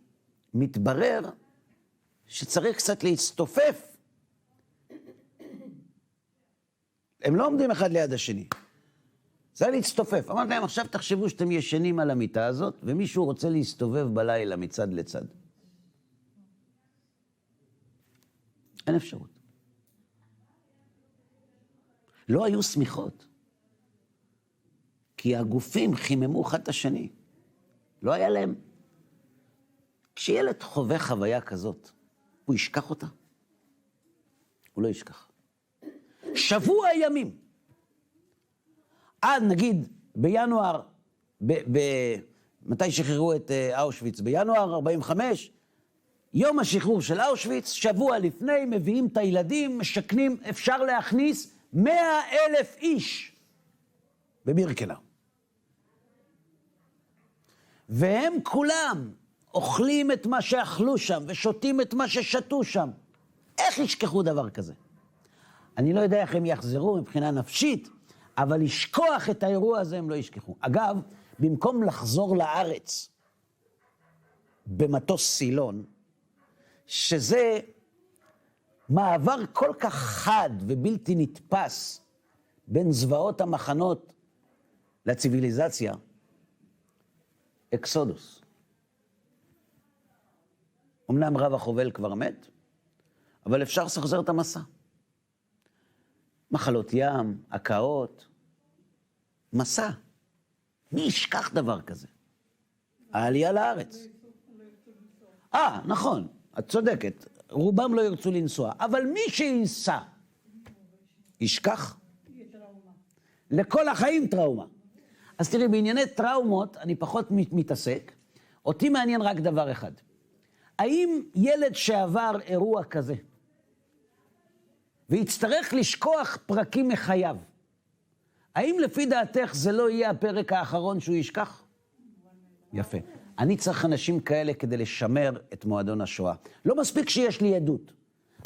מתברר שצריך קצת להצטופף. הם לא עומדים אחד ליד השני. זה להצטופף. אמרתי להם, עכשיו תחשבו שאתם ישנים על המיטה הזאת, ומישהו רוצה להסתובב בלילה מצד לצד. אין אפשרות. לא היו סמיכות. כי הגופים חיממו אחד את השני. לא היה להם. כשילד חווה חוויה כזאת, הוא ישכח אותה? הוא לא ישכח. שבוע ימים. עד נגיד בינואר, מתי שחררו את אושוויץ? בינואר 45, יום השחרור של אושוויץ, שבוע לפני, מביאים את הילדים, משכנים, אפשר להכניס 100,000 איש בבירקנאו. והם כולם אוכלים את מה שאכלו שם, ושותים את מה ששתו שם. איך ישכחו דבר כזה? אני לא יודע איך הם יחזרו מבחינה נפשית, אבל לשכוח את האירוע הזה הם לא ישכחו. אגב, במקום לחזור לארץ במטוס סילון, שזה מעבר כל כך חד ובלתי נתפס בין זוועות המחנות לציביליזציה, אקסודוס. אמנם רב החובל כבר מת, אבל אפשר לשחזר את המסע. מחלות ים, הקאות, מסע. מי ישכח דבר כזה? העלייה לארץ. נכון, את צודקת. רובם לא ירצו לנסוע, אבל מי שינסע, ישכח? לכל החיים טראומה. אז תראי, בענייני טראומות אני פחות מתעסק. אותי מעניין רק דבר אחד. האם ילד שעבר אירוע כזה, ויצטרך לשכוח פרקים מחייו, האם לפי דעתך זה לא יהיה הפרק האחרון שהוא ישכח? יפה. אני צריך אנשים כאלה כדי לשמר את מועדון השואה. לא מספיק שיש לי עדות.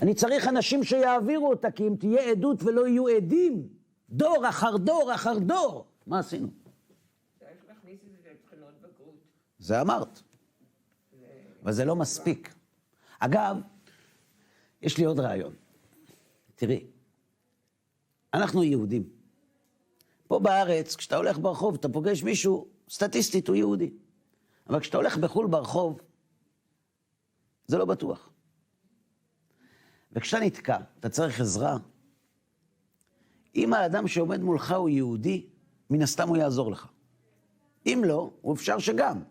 אני צריך אנשים שיעבירו אותה, כי אם תהיה עדות ולא יהיו עדים, דור אחר דור אחר דור, מה עשינו? צריך להכניס את זה לבחינות בגרות. זה אמרת. אבל זה לא מספיק. אגב, יש לי עוד רעיון. תראי, אנחנו יהודים. פה בארץ, כשאתה הולך ברחוב, אתה פוגש מישהו, סטטיסטית הוא יהודי. אבל כשאתה הולך בחול ברחוב, זה לא בטוח. וכשאתה נתקע, אתה צריך עזרה. אם האדם שעומד מולך הוא יהודי, מן הסתם הוא יעזור לך. אם לא, הוא אפשר שגם.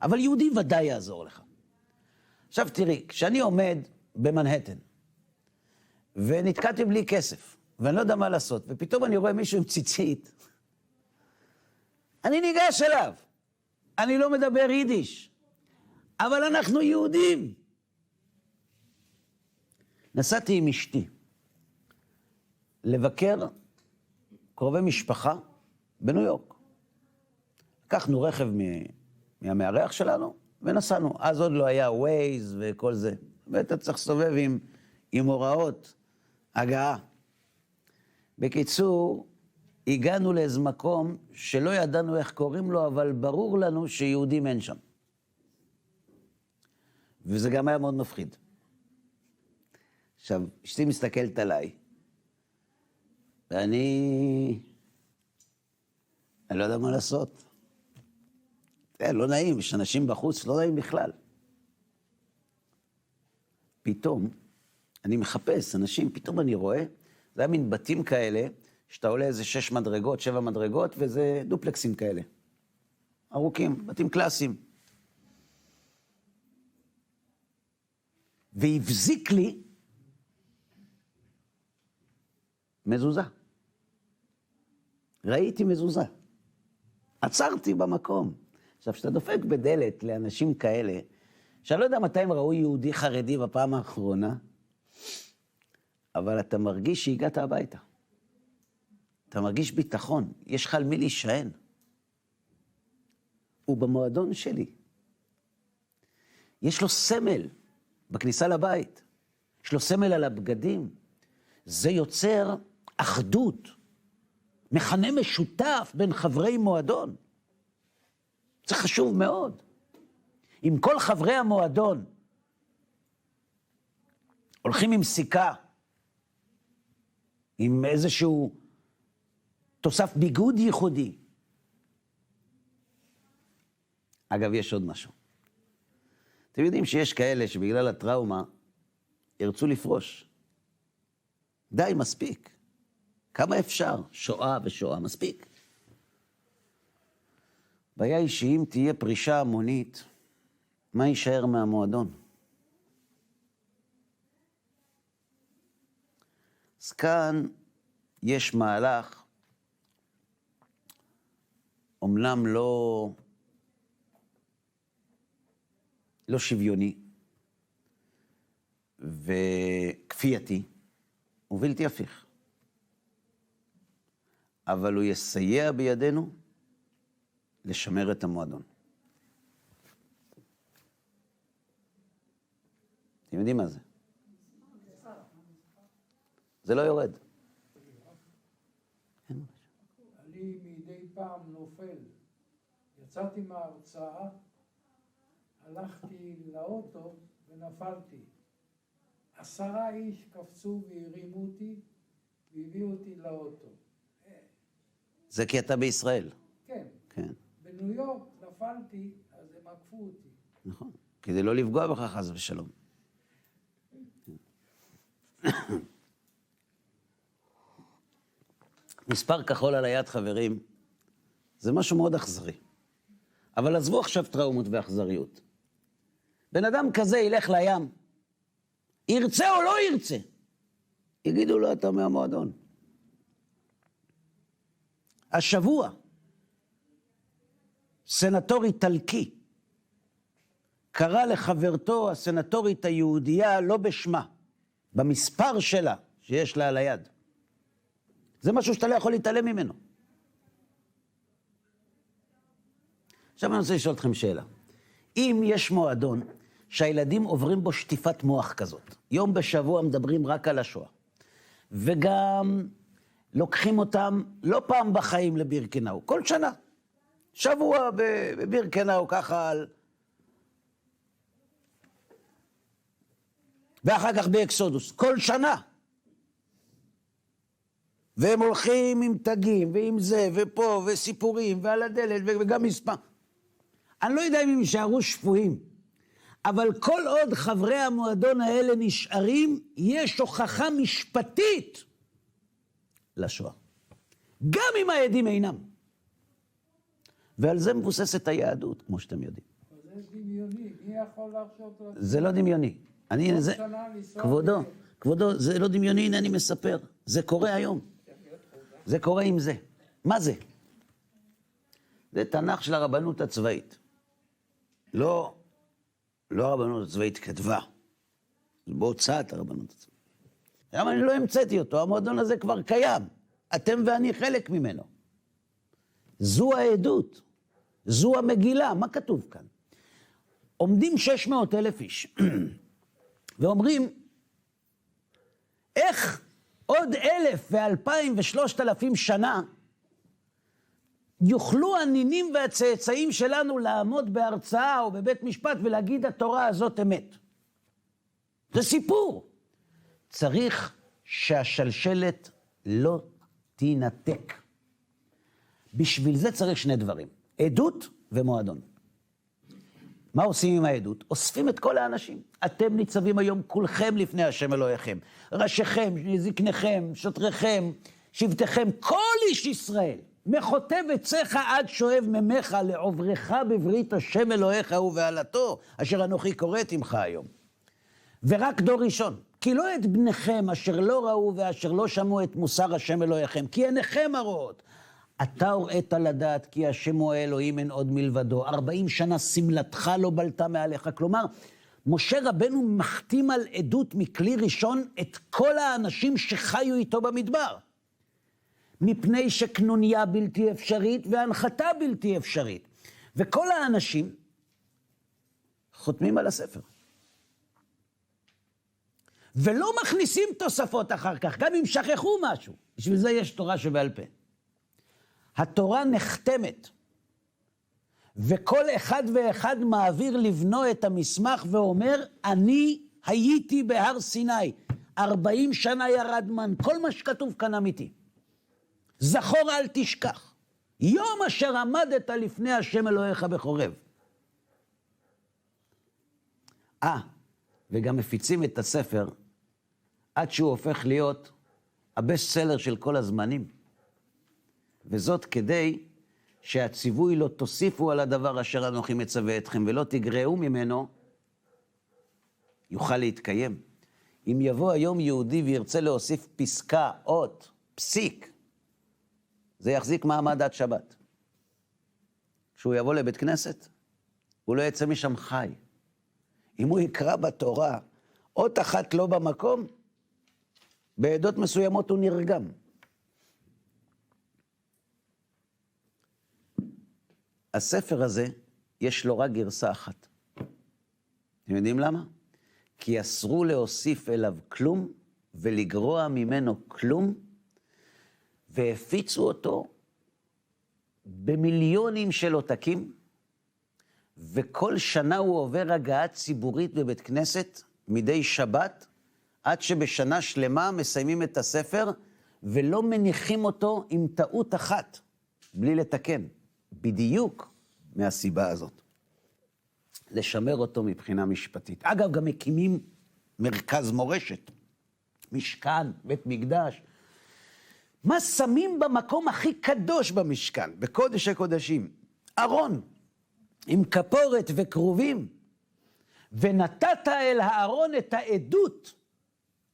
אבל יהודי ודאי יעזור לך. עכשיו תראי, כשאני עומד במנהטן, ונתקעתי בלי כסף, ואני לא יודע מה לעשות, ופתאום אני רואה מישהו עם ציצית, אני ניגש אליו. אני לא מדבר יידיש, אבל אנחנו יהודים. נסעתי עם אשתי לבקר קרובי משפחה בניו יורק. לקחנו רכב מהמארח שלנו ונסענו. אז עוד לא היה ווייז וכל זה. ואתה צריך לסובב עם הוראות הגעה. בקיצור, הגענו לאיזה מקום שלא ידענו איך קוראים לו, אבל ברור לנו שיהודים אין שם. וזה גם היה מאוד מפחיד. עכשיו, אשתי מסתכלת עליי, ואני לא יודע מה לעשות. כן, לא נעים, יש אנשים בחוץ, לא נעים בכלל. פתאום, אני מחפש אנשים, פתאום אני רואה, זה היה מין בתים כאלה, שאתה עולה איזה 6 מדרגות, 7 מדרגות, וזה דופלקסים כאלה. ארוכים, בתים קלאסיים. והבזיק לי מזוזה. ראיתי מזוזה. עצרתי במקום. עכשיו, כשאתה דופק בדלת לאנשים כאלה, שאני לא יודע מתי הם ראו יהודי חרדי בפעם האחרונה, אבל אתה מרגיש שהגעת הביתה. אתה מרגיש ביטחון, יש לך על מי להישען. הוא במועדון שלי. יש לו סמל בכניסה לבית. יש לו סמל על הבגדים. זה יוצר אחדות, מכנה משותף בין חברי מועדון. זה חשוב מאוד. אם כל חברי המועדון הולכים עם סיכה, עם איזשהו תוסף ביגוד ייחודי. אגב, יש עוד משהו. אתם יודעים שיש כאלה שבגלל הטראומה ירצו לפרוש. די, מספיק. כמה אפשר? שואה ושואה, מספיק. בעיה היא שאם תהיה פרישה המונית, מה יישאר מהמועדון? אז כאן יש מהלך, אומנם לא שוויוני וכפייתי, ובלתי הפיך. אבל הוא יסייע בידינו לשמר את המועדון. אתם יודעים מה זה? זה לא יורד. אני מדי פעם נופל. יצאתי מההרצאה, הלכתי לאוטו ונפלתי. 10 איש קפצו והרימו אותי והביאו אותי לאוטו. זה כי אתה בישראל. כן. כן. בניו יורק נפלתי, אז הם עקפו אותי. נכון. כדי לא לפגוע בך חס ושלום. מספר כחול על היד, חברים, זה משהו מאוד אכזרי. אבל עזבו עכשיו טראומות ואכזריות. בן אדם כזה ילך לים, ירצה או לא ירצה, יגידו לו, אתה מהמועדון. השבוע, סנטור איטלקי קרא לחברתו הסנטורית היהודייה לא בשמה, במספר שלה שיש לה על היד. זה משהו שאתה לא יכול להתעלם ממנו. עכשיו אני רוצה לשאול אתכם שאלה. אם יש מועדון שהילדים עוברים בו שטיפת מוח כזאת, יום בשבוע מדברים רק על השואה, וגם לוקחים אותם לא פעם בחיים לבירקנאו, כל שנה. שבוע בבירקנאו ככה על... ואחר כך באקסודוס, כל שנה. והם הולכים עם תגים, ועם זה, ופה, וסיפורים, ועל הדלת, וגם מספר. אני לא יודע אם הם יישארו שפויים, אבל כל עוד חברי המועדון האלה נשארים, יש הוכחה משפטית לשואה. גם אם העדים אינם. ועל זה מבוססת היהדות, כמו שאתם יודעים. זה דמיוני, מי יכול לחשוב? זה לא דמיוני. כבודו, זה לא דמיוני, הנה אני מספר. זה קורה היום. זה קורה עם זה. מה זה? זה תנ"ך של הרבנות הצבאית. לא הרבנות הצבאית כתבה. זה בהוצאת הרבנות הצבאית. למה אני לא המצאתי אותו? המועדון הזה כבר קיים. אתם ואני חלק ממנו. זו העדות. זו המגילה. מה כתוב כאן? עומדים 600,000 איש. ואומרים, איך עוד 1,000 ו2,000 ו3,000 שנה יוכלו הנינים והצאצאים שלנו לעמוד בהרצאה או בבית משפט ולהגיד התורה הזאת אמת. זה סיפור. צריך שהשלשלת לא תינתק. בשביל זה צריך 2 דברים, עדות ומועדון. מה עושים עם העדות? אוספים את כל האנשים. אתם ניצבים היום כולכם לפני השם אלוהיכם. ראשיכם, זקניכם, שוטריכם, שבטיכם, כל איש ישראל. מחוטב עציך עד שואב ממך לעוברך בברית השם אלוהיך ובעלתו, אשר אנוכי קוראת עמך היום. ורק דור ראשון, כי לא את בניכם אשר לא ראו ואשר לא שמעו את מוסר השם אלוהיכם, כי עיניכם הרואות. אתה הוראת לדעת כי השם הוא האלוהים אין עוד מלבדו. 40 שנה סמלתך לא בלטה מעליך. כלומר, משה רבנו מחתים על עדות מכלי ראשון את כל האנשים שחיו איתו במדבר. מפני שקנוניה בלתי אפשרית והנחתה בלתי אפשרית. וכל האנשים חותמים על הספר. ולא מכניסים תוספות אחר כך, גם אם שכחו משהו. בשביל זה יש תורה שבעל פה. התורה נחתמת, וכל אחד ואחד מעביר לבנו את המסמך ואומר, אני הייתי בהר סיני, 40 שנה ירד מן, כל מה שכתוב כאן אמיתי. זכור אל תשכח, יום אשר עמדת לפני השם אלוהיך בחורב. וגם מפיצים את הספר, עד שהוא הופך להיות הבסט סלר של כל הזמנים. וזאת כדי שהציווי לא תוסיפו על הדבר אשר אנוכי מצווה אתכם, ולא תגרעו ממנו, יוכל להתקיים. אם יבוא היום יהודי וירצה להוסיף פסקה, אות, פסיק, זה יחזיק מעמד עד שבת. כשהוא יבוא לבית כנסת, הוא לא יצא משם חי. אם הוא יקרא בתורה, אות אחת לא במקום, בעדות מסוימות הוא נרגם. הספר הזה, יש לו רק גרסה אחת. אתם יודעים למה? כי אסרו להוסיף אליו כלום, ולגרוע ממנו כלום, והפיצו אותו במיליונים של עותקים, וכל שנה הוא עובר הגעה ציבורית בבית כנסת, מדי שבת, עד שבשנה שלמה מסיימים את הספר, ולא מניחים אותו עם טעות אחת, בלי לתקן. בדיוק מהסיבה הזאת. לשמר אותו מבחינה משפטית. אגב, גם מקימים מרכז מורשת, משכן, בית מקדש. מה שמים במקום הכי קדוש במשכן, בקודש הקודשים? ארון, עם כפורת וכרובים. ונתת אל הארון את העדות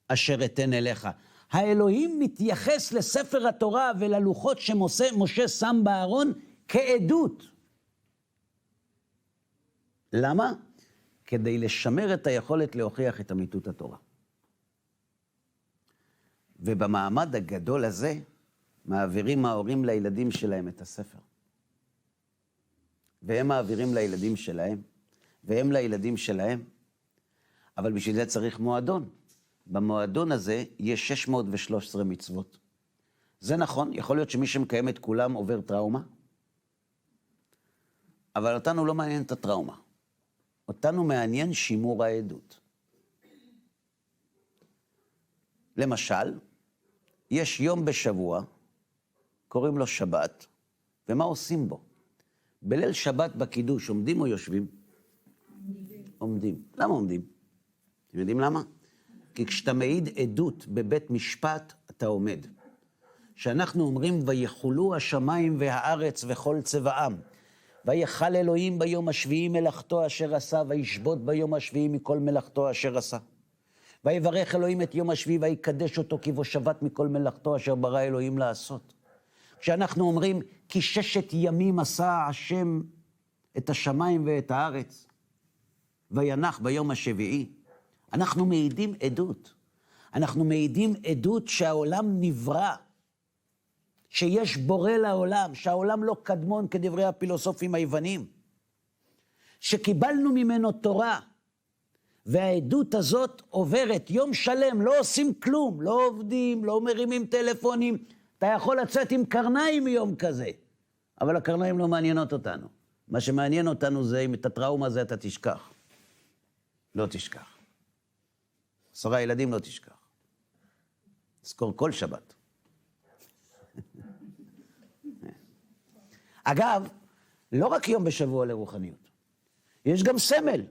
אשר אתן אליך. האלוהים מתייחס לספר התורה וללוחות שמשה שם בארון כעדות. למה? כדי לשמר את היכולת להוכיח את אמיתות התורה. ובמעמד הגדול הזה, מעבירים ההורים לילדים שלהם את הספר. והם מעבירים לילדים שלהם, והם לילדים שלהם. אבל בשביל זה צריך מועדון. במועדון הזה יש 613 מצוות. זה נכון, יכול להיות שמי שמקיים את כולם עובר טראומה, אבל אותנו לא מעניין את הטראומה. אותנו מעניין שימור העדות. למשל, יש יום בשבוע, קוראים לו שבת, ומה עושים בו? בליל שבת בקידוש, עומדים או יושבים? עומדים. למה עומדים? אתם יודעים למה? כי כשאתה מעיד עדות בבית משפט, אתה עומד. שאנחנו אומרים, ויחולו השמיים והארץ וכל צבאם, ויחל אלוהים ביום השביעי מלאכתו אשר עשה, וישבות ביום השביעי מכל מלאכתו אשר עשה. ויברך אלוהים את יום השביעי, ויקדש אותו כי בו שבת מכל מלאכתו אשר ברא אלוהים לעשות. כשאנחנו אומרים, כי 6 ימים עשה השם את השמיים ואת הארץ, וינח ביום השביעי, אנחנו מעידים עדות. אנחנו מעידים עדות שהעולם נברא, שיש בורא לעולם, שהעולם לא קדמון כדברי הפילוסופים היוונים, שקיבלנו ממנו תורה, והעדות הזאת עוברת יום שלם, לא עושים כלום, לא עובדים, לא מרימים טלפונים, אתה יכול לצאת עם קרניים יום כזה, אבל הקרניים לא מעניינות אותנו. מה שמעניין אותנו זה אם את הטראומה הזה אתה תשכח. לא תשכח. 10 ילדים לא תשכח. תזכור כל שבת. אגב, לא רק יום בשבוע לרוחניות. יש גם סמל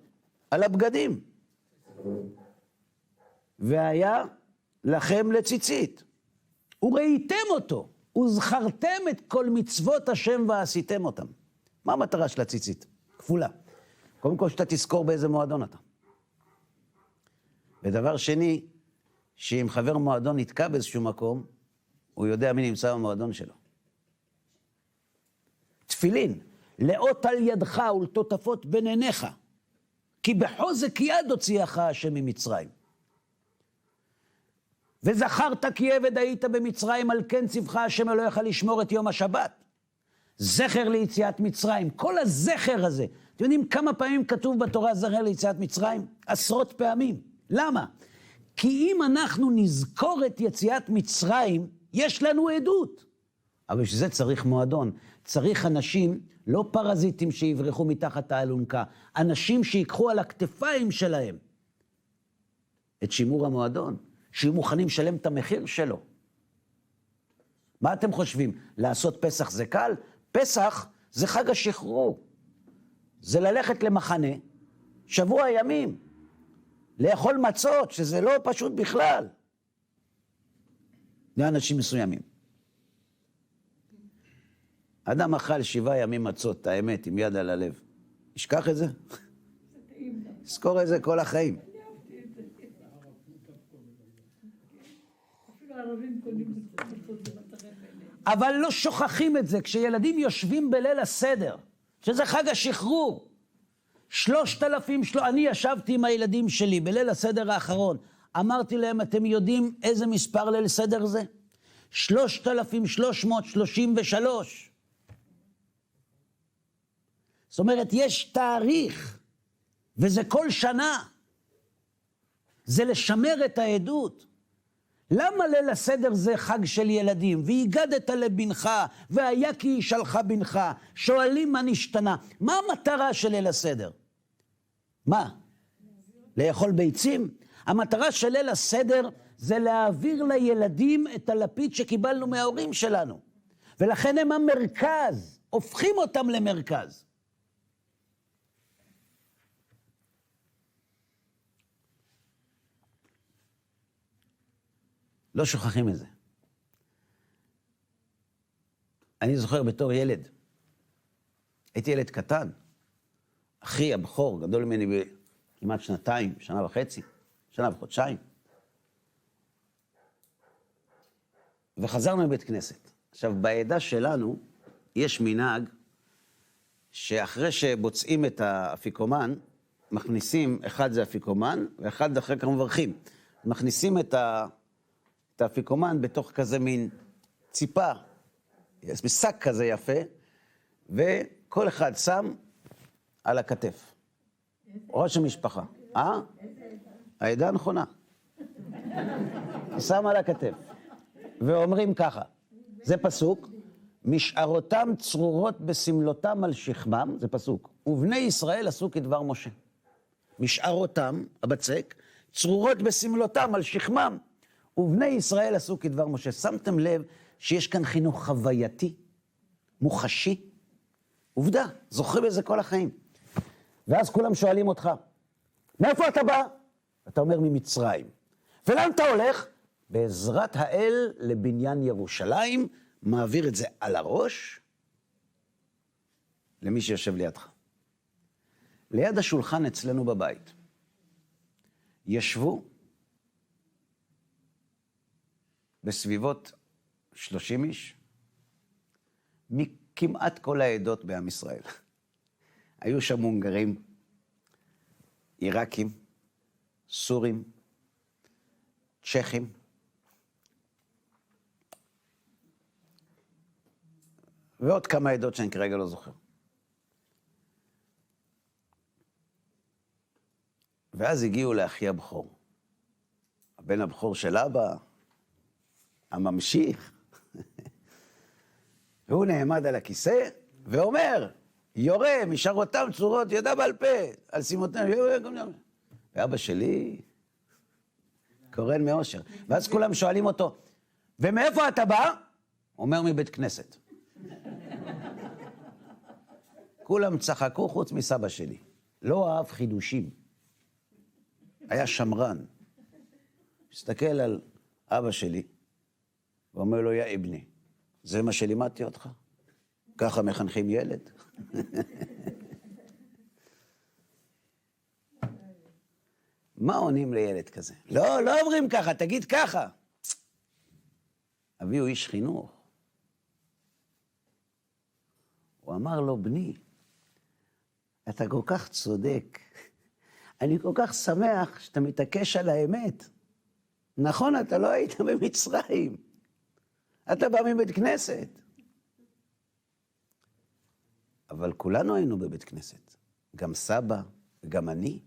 על הבגדים. והיה לכם לציצית, וראיתם אותו, וזכרתם את כל מצוות השם ועשיתם אותם. מה המטרה של הציצית? כפולה. קודם כל שאתה תזכור באיזה מועדון אתה. ודבר שני, שאם חבר מועדון נתקע באיזשהו מקום, הוא יודע מי נמצא במועדון שלו. תפילין, לאות על ידך ולטוטפות בין עיניך, כי בחוזק יד הוציאך השם ממצרים. וזכרת כי עבד היית במצרים, על כן ציווך השם אלוהיך לשמור את יום השבת. זכר ליציאת מצרים. כל הזכר הזה, אתם יודעים כמה פעמים כתוב בתורה זכר ליציאת מצרים? עשרות פעמים. למה? כי אם אנחנו נזכור את יציאת מצרים, יש לנו עדות. אבל שזה צריך מועדון. צריך אנשים, לא פרזיטים שיברחו מתחת האלונקה, אנשים שיקחו על הכתפיים שלהם את שימור המועדון, שיהיו מוכנים לשלם את המחיר שלו. מה אתם חושבים? לעשות פסח זה קל? פסח זה חג השחרור. זה ללכת למחנה, שבוע ימים, לאכול מצות, שזה לא פשוט בכלל. לאנשים מסוימים. אדם אכל 7 ימים מצות, האמת, עם יד על הלב. ישכח את זה? זכור את זה כל החיים. אבל לא שוכחים את זה, כשילדים יושבים בליל הסדר, שזה חג השחרור. 3,000, אני ישבתי עם הילדים שלי בליל הסדר האחרון, אמרתי להם, אתם יודעים איזה מספר ליל סדר זה? 3,333. זאת אומרת, יש תאריך, וזה כל שנה. זה לשמר את העדות. למה ליל הסדר זה חג של ילדים? והגדת לבנך, והיה כי ישאלך בנך. שואלים מה נשתנה. מה המטרה של ליל הסדר? מה? לאכול ביצים? המטרה של ליל הסדר זה להעביר לילדים את הלפיד שקיבלנו מההורים שלנו. ולכן הם המרכז, הופכים אותם למרכז. לא שוכחים את זה. אני זוכר בתור ילד, הייתי ילד קטן, אחי הבכור, גדול ממני כמעט 2, 1.5 שנה וחודשיים. וחזרנו לבית כנסת. עכשיו, בעדה שלנו יש מנהג שאחרי שבוצעים את האפיקומן, מכניסים, אחד זה אפיקומן, ואחד אחרי כך מברכים. מכניסים את האפיקומן בתוך כזה מין ציפה, בשק כזה יפה, וכל אחד שם על הכתף. ראש המשפחה. העדה הנכונה. שם על הכתף. ואומרים ככה, זה פסוק, משארותם צרורות בסמלותם על שכמם, זה פסוק, ובני ישראל עשו כדבר משה. משארותם, הבצק, צרורות בסמלותם על שכמם, ובני ישראל עשו כדבר משה. שמתם לב שיש כאן חינוך חווייתי, מוחשי, עובדה, זוכרים את זה כל החיים. ואז כולם שואלים אותך, מאיפה אתה בא? אתה אומר ממצרים. ולאן אתה הולך? בעזרת האל לבניין ירושלים, מעביר את זה על הראש למי שיושב לידך. ליד השולחן אצלנו בבית ישבו בסביבות 30 איש מכמעט כל העדות בעם ישראל. היו שם הונגרים, עיראקים, סורים, צ'כים, ועוד כמה עדות שאני כרגע לא זוכר. ואז הגיעו לאחי הבכור, הבן הבכור של אבא, הממשיך. והוא נעמד על הכיסא ואומר, יורה משארותם צרורות, ידע בעל פה, על שימותיהם, ואבא שלי קורן מאושר. ואז כולם שואלים אותו, ומאיפה אתה בא? אומר מבית כנסת. כולם צחקו חוץ מסבא שלי. לא אהב חידושים. היה שמרן. הסתכל על אבא שלי, ואומר לו, יא אבני, זה מה שלימדתי אותך? ככה מחנכים ילד? מה עונים לילד כזה? לא אומרים ככה, תגיד ככה. אבי הוא איש חינוך. הוא אמר לו, בני, אתה כל כך צודק. אני כל כך שמח שאתה מתעקש על האמת. נכון, אתה לא היית במצרים. אתה בא מבית כנסת. אבל כולנו היינו בבית כנסת. גם סבא וגם אני.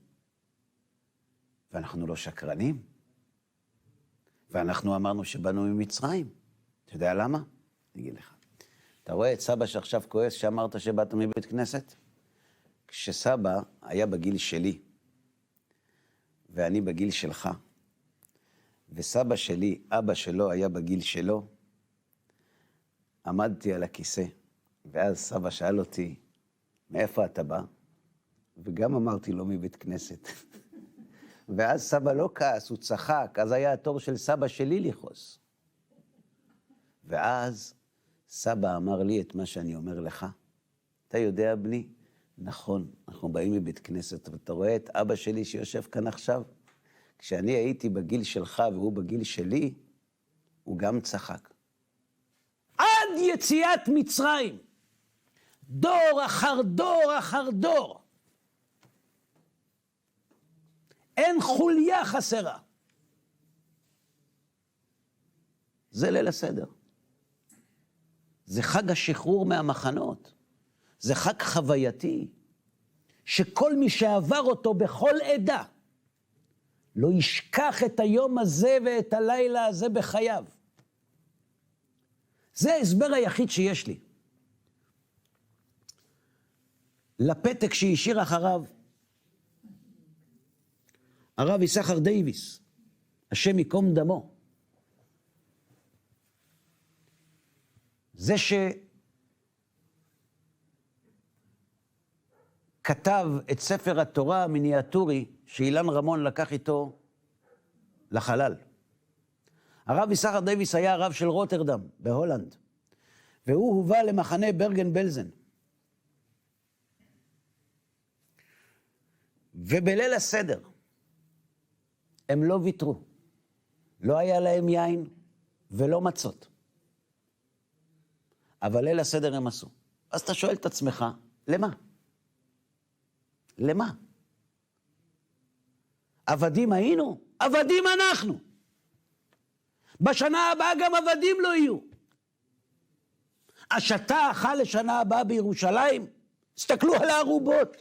ואנחנו לא שקרנים. ואנחנו אמרנו שבאנו ממצרים. אתה יודע למה? אני אגיד לך. אתה רואה את סבא שעכשיו כועס שאמרת שבאת מבית כנסת? כשסבא היה בגיל שלי, ואני בגיל שלך, וסבא שלי, אבא שלו היה בגיל שלו, עמדתי על הכיסא, ואז סבא שאל אותי, מאיפה אתה בא? וגם אמרתי לו מבית כנסת. ואז סבא לא כעס, הוא צחק, אז היה התור של סבא שלי לכעוס. ואז סבא אמר לי את מה שאני אומר לך. אתה יודע, בני? נכון, אנחנו באים מבית כנסת, ואתה רואה את אבא שלי שיושב כאן עכשיו? כשאני הייתי בגיל שלך והוא בגיל שלי, הוא גם צחק. עד יציאת מצרים, דור אחר דור אחר דור, אין חוליה חסרה. זה ליל הסדר. זה חג השחרור מהמחנות. זה חג חווייתי, שכל מי שעבר אותו בכל עדה, לא ישכח את היום הזה ואת הלילה הזה בחייו. זה ההסבר היחיד שיש לי. לפתק שהשאיר אחריו, הרב יששכר דייוויס, השם ייקום דמו. זה שכתב את ספר התורה המיניאטורי שאילן רמון לקח איתו לחלל. הרב יששכר דייוויס היה הרב של רוטרדם בהולנד, והוא הובא למחנה ברגן בלזן. ובליל הסדר הם לא ויתרו. לא היה להם יין ולא מצות. אבל ליל הסדר הם עשו. אז אתה שואל את עצמך, למה? למה? עבדים היינו? עבדים אנחנו. בשנה הבאה גם עבדים לא יהיו. השתה אכל לשנה הבאה בירושלים? הסתכלו על הערובות.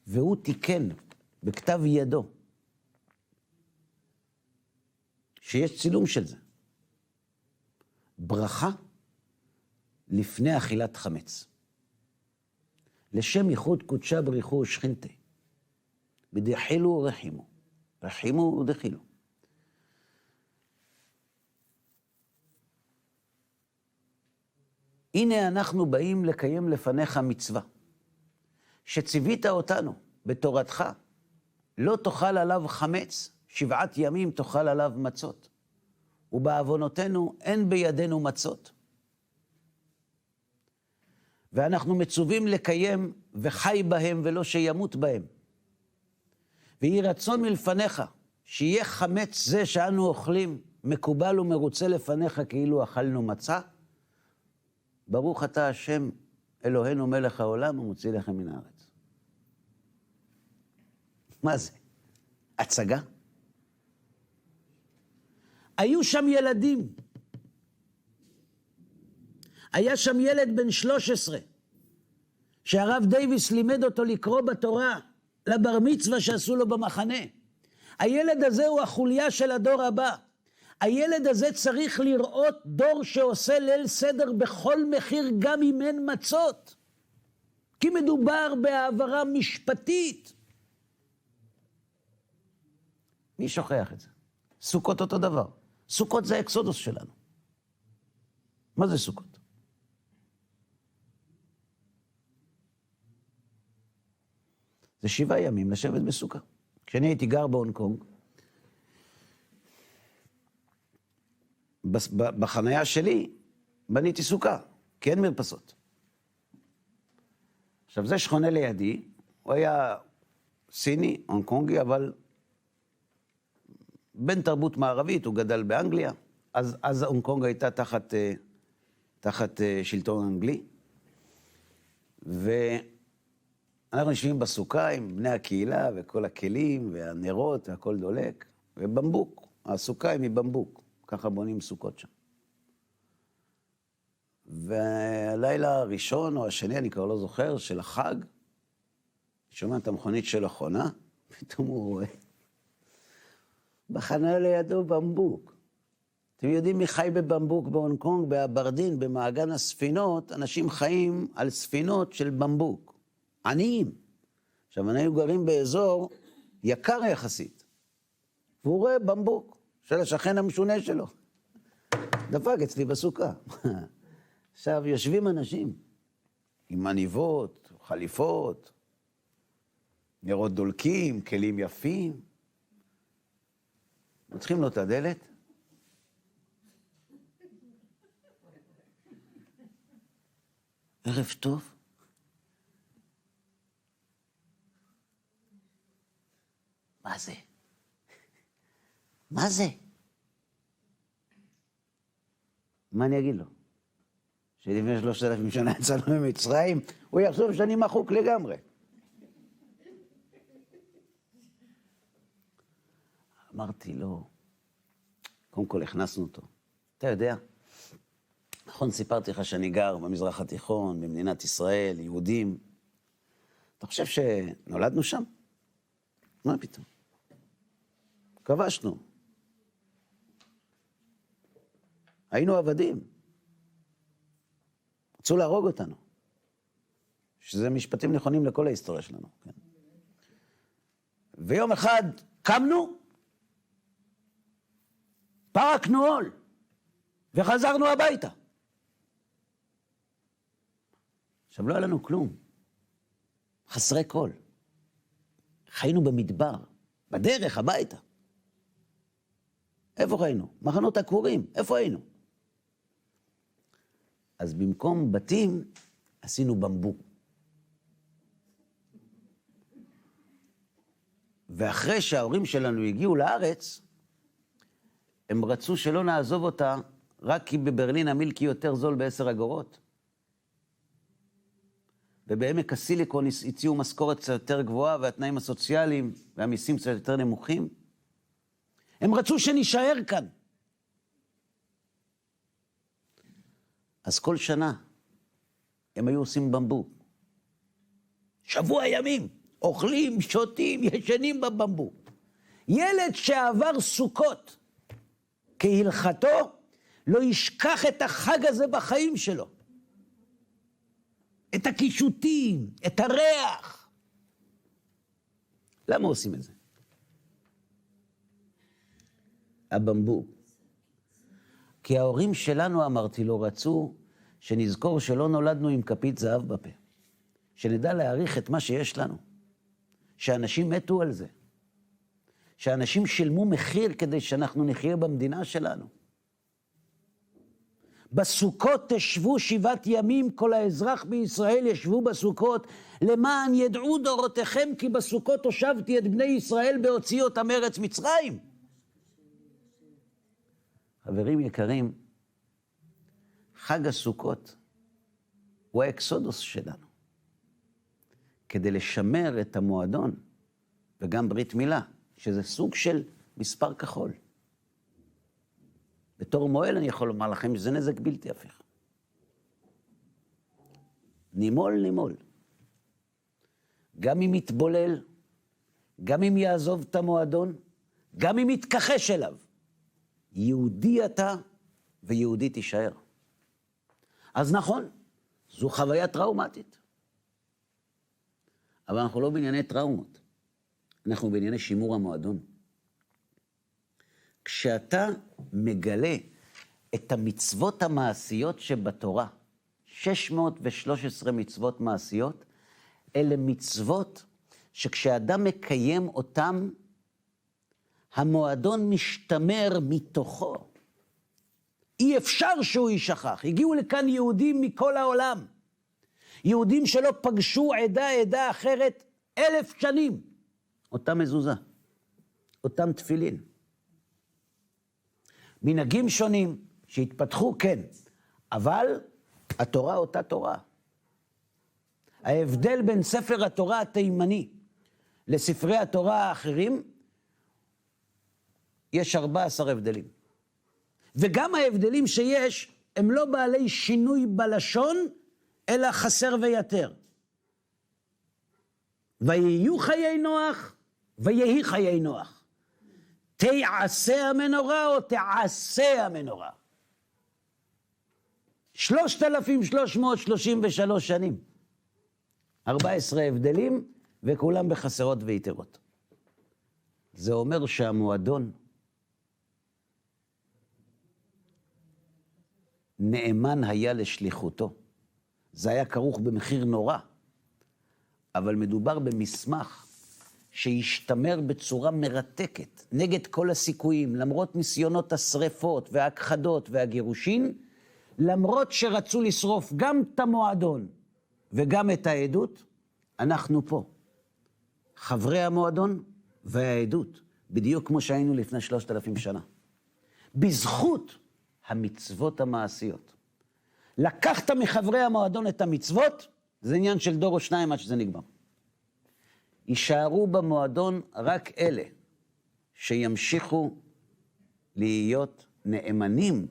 והוא תיקן בכתב ידו, שיש צילום של זה, ברכה לפני אכילת חמץ. לשם ייחוד קודשה בריחו ושכינתה. בדחילו ורחימו. רחימו ודחילו. הנה אנחנו באים לקיים לפניך מצווה, שציווית אותנו בתורתך, לא תאכל עליו חמץ, 7 ימים תאכל עליו מצות. ובעוונותינו אין בידינו מצות. ואנחנו מצווים לקיים וחי בהם ולא שימות בהם. ויהי רצון מלפניך, שיהיה חמץ זה שאנו אוכלים, מקובל ומרוצה לפניך כאילו אכלנו מצה. ברוך אתה השם אלוהינו מלך העולם ומוציא לכם מן הארץ. מה זה? הצגה? היו שם ילדים. היה שם ילד בן 13, שהרב דייוויס לימד אותו לקרוא בתורה, לבר מצווה שעשו לו במחנה. הילד הזה הוא החוליה של הדור הבא. הילד הזה צריך לראות דור שעושה ליל סדר בכל מחיר, גם אם אין מצות. כי מדובר בהעברה משפטית. מי שוכח את זה? סוכות אותו דבר. סוכות זה האקסודוס שלנו. מה זה סוכות? זה 7 ימים לשבת בסוכה. כשאני הייתי גר בהונג קונג, בחנייה שלי בניתי סוכה, כי אין מרפסות. עכשיו, זה שכונה לידי, הוא היה סיני, הונג קונגי, אבל בן תרבות מערבית, הוא גדל באנגליה. אז הונג קונג הייתה תחת שלטון אנגלי. ואנחנו יושבים בסוכה עם בני הקהילה וכל הכלים והנרות והכל דולק, ובמבוק, הסוכה היא מבמבוק, ככה בונים סוכות שם. והלילה הראשון או השני, אני כבר לא זוכר, של החג, שומע את המכונית שלו חונה, פתאום הוא רואה, בחנה לידו במבוק. אתם יודעים מי חי בבמבוק בהונג קונג, באברדין, במעגן הספינות, אנשים חיים על ספינות של במבוק, עניים. עכשיו, אנחנו גרים באזור יקר יחסית, והוא רואה במבוק של השכן המשונה שלו. דפק אצלי בסוכה. עכשיו, יושבים אנשים עם מניבות, חליפות, נרות דולקים, כלים יפים. פותחים לו את הדלת. ערב טוב. מה זה? מה זה? מה אני אגיד לו? שלפני 3,000 שנה יצאנו ממצרים, הוא יחשוב שאני מחוק לגמרי. אמרתי לו, קודם כל הכנסנו אותו. אתה יודע, נכון, סיפרתי לך שאני גר במזרח התיכון, במדינת ישראל, יהודים. אתה חושב שנולדנו שם? מה פתאום? כבשנו. היינו עבדים. רצו להרוג אותנו. שזה משפטים נכונים לכל ההיסטוריה שלנו. כן. ויום אחד קמנו, פרקנו עול, וחזרנו הביתה. עכשיו, לא היה לנו כלום. חסרי כל. חיינו במדבר, בדרך הביתה. איפה חיינו? מחנות עקורים, איפה היינו? אז במקום בתים, עשינו במבוק. ואחרי שההורים שלנו הגיעו לארץ, הם רצו שלא נעזוב אותה, רק כי בברלין המילקי יותר זול ב10 אגורות. ובעמק הסיליקון הציעו משכורת קצת יותר גבוהה, והתנאים הסוציאליים והמיסים קצת יותר נמוכים. הם רצו שנשאר כאן. אז כל שנה הם היו עושים במבוק. שבוע ימים, אוכלים, שותים, ישנים בבמבוק. ילד שעבר סוכות כהלכתו, לא ישכח את החג הזה בחיים שלו. את הקישוטים, את הריח. למה עושים את זה? הבמבוק. כי ההורים שלנו, אמרתי לו, רצו שנזכור שלא נולדנו עם כפית זהב בפה. שנדע להעריך את מה שיש לנו. שאנשים מתו על זה. שאנשים שילמו מחיר כדי שאנחנו נחיה במדינה שלנו. בסוכות תשבו 7 ימים, כל האזרח בישראל ישבו בסוכות, למען ידעו דורותיכם, כי בסוכות הושבתי את בני ישראל בהוציא אותם ארץ מצרים. חברים יקרים, חג הסוכות הוא האקסודוס שלנו. כדי לשמר את המועדון, וגם ברית מילה, שזה סוג של מספר כחול. בתור מועל אני יכול לומר לכם שזה נזק בלתי הפיך. נימול. גם אם יתבולל, גם אם יעזוב את המועדון, גם אם יתכחש אליו, יהודי אתה ויהודי תישאר. אז נכון, זו חוויה טראומטית. אבל אנחנו לא בענייני טראומות. אנחנו בענייני שימור המועדון. כשאתה מגלה את המצוות המעשיות שבתורה, 613 מצוות מעשיות, אלה מצוות שכשאדם מקיים אותם, המועדון משתמר מתוכו. אי אפשר שהוא יישכח. הגיעו לכאן יהודים מכל העולם. יהודים שלא פגשו עדה אחרת 1000 שנים. אותה מזוזה, אותם תפילין. מנהגים שונים שהתפתחו, כן, אבל התורה אותה תורה. ההבדל בין ספר התורה התימני לספרי התורה האחרים, יש 14 הבדלים. וגם ההבדלים שיש, הם לא בעלי שינוי בלשון, אלא חסר ויתר. ויהיו חיי נוח, ויהי חיי נוח. תעשה המנורה או תעשה המנורה. 3,333 שנים. 14 הבדלים, וכולם בחסרות ויתרות. זה אומר שהמועדון נאמן היה לשליחותו. זה היה כרוך במחיר נורא, אבל מדובר במסמך שהשתמר בצורה מרתקת, נגד כל הסיכויים, למרות ניסיונות השריפות וההכחדות והגירושין, למרות שרצו לשרוף גם את המועדון וגם את העדות, אנחנו פה. חברי המועדון והעדות, בדיוק כמו שהיינו לפני 3,000 שנה. בזכות המצוות המעשיות. לקחת מחברי המועדון את המצוות, זה עניין של דור או שניים עד שזה נגמר. יישארו במועדון רק אלה שימשיכו להיות נאמנים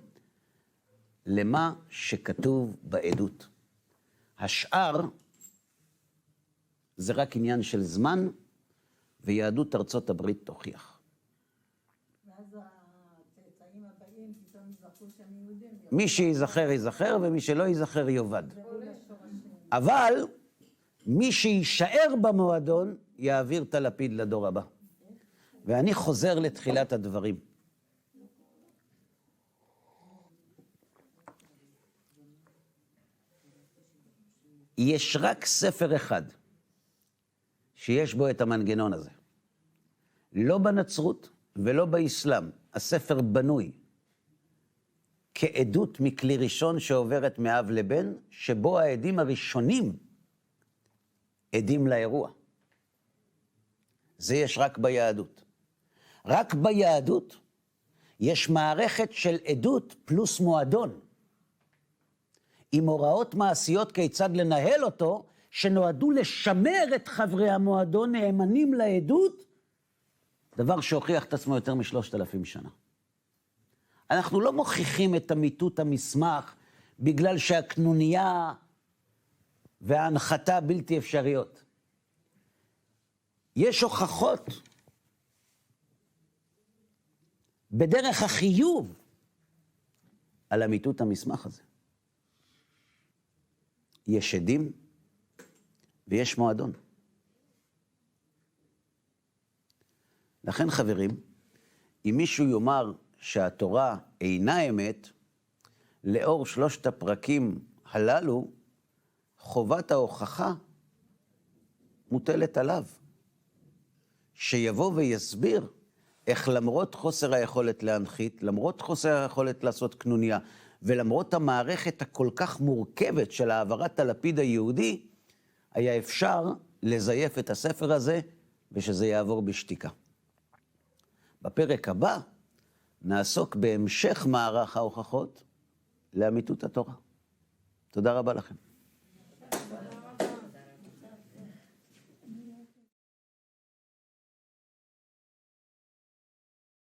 למה שכתוב בעדות. השאר זה רק עניין של זמן, ויהדות ארצות הברית תוכיח. ואז הצאצאים הבאים פתאום יזכרו שהם יהודים. מי שיזכר יזכר, ומי שלא יזכר יאבד. אבל מי שישאר במועדון, יעביר את הלפיד לדור הבא. ואני חוזר לתחילת הדברים. יש רק ספר אחד שיש בו את המנגנון הזה. לא בנצרות ולא באסלאם. הספר בנוי כעדות מכלי ראשון שעוברת מאב לבן, שבו העדים הראשונים עדים לאירוע. זה יש רק ביהדות. רק ביהדות יש מערכת של עדות פלוס מועדון, עם הוראות מעשיות כיצד לנהל אותו, שנועדו לשמר את חברי המועדון נאמנים לעדות, דבר שהוכיח את עצמו יותר מ3,000 שנה. אנחנו לא מוכיחים את אמיתות המסמך, בגלל שהקנוניה וההנחתה בלתי אפשריות. יש הוכחות בדרך החיוב על אמיתות המסמך הזה. יש עדים ויש מועדון. לכן חברים, אם מישהו יאמר שהתורה אינה אמת, לאור 3 הפרקים הללו, חובת ההוכחה מוטלת עליו. שיבוא ויסביר איך למרות חוסר היכולת להנחית, למרות חוסר היכולת לעשות קנוניה, ולמרות המערכת הכל כך מורכבת של העברת הלפיד היהודי, היה אפשר לזייף את הספר הזה, ושזה יעבור בשתיקה. בפרק הבא נעסוק בהמשך מערך ההוכחות לאמיתות התורה. תודה רבה לכם.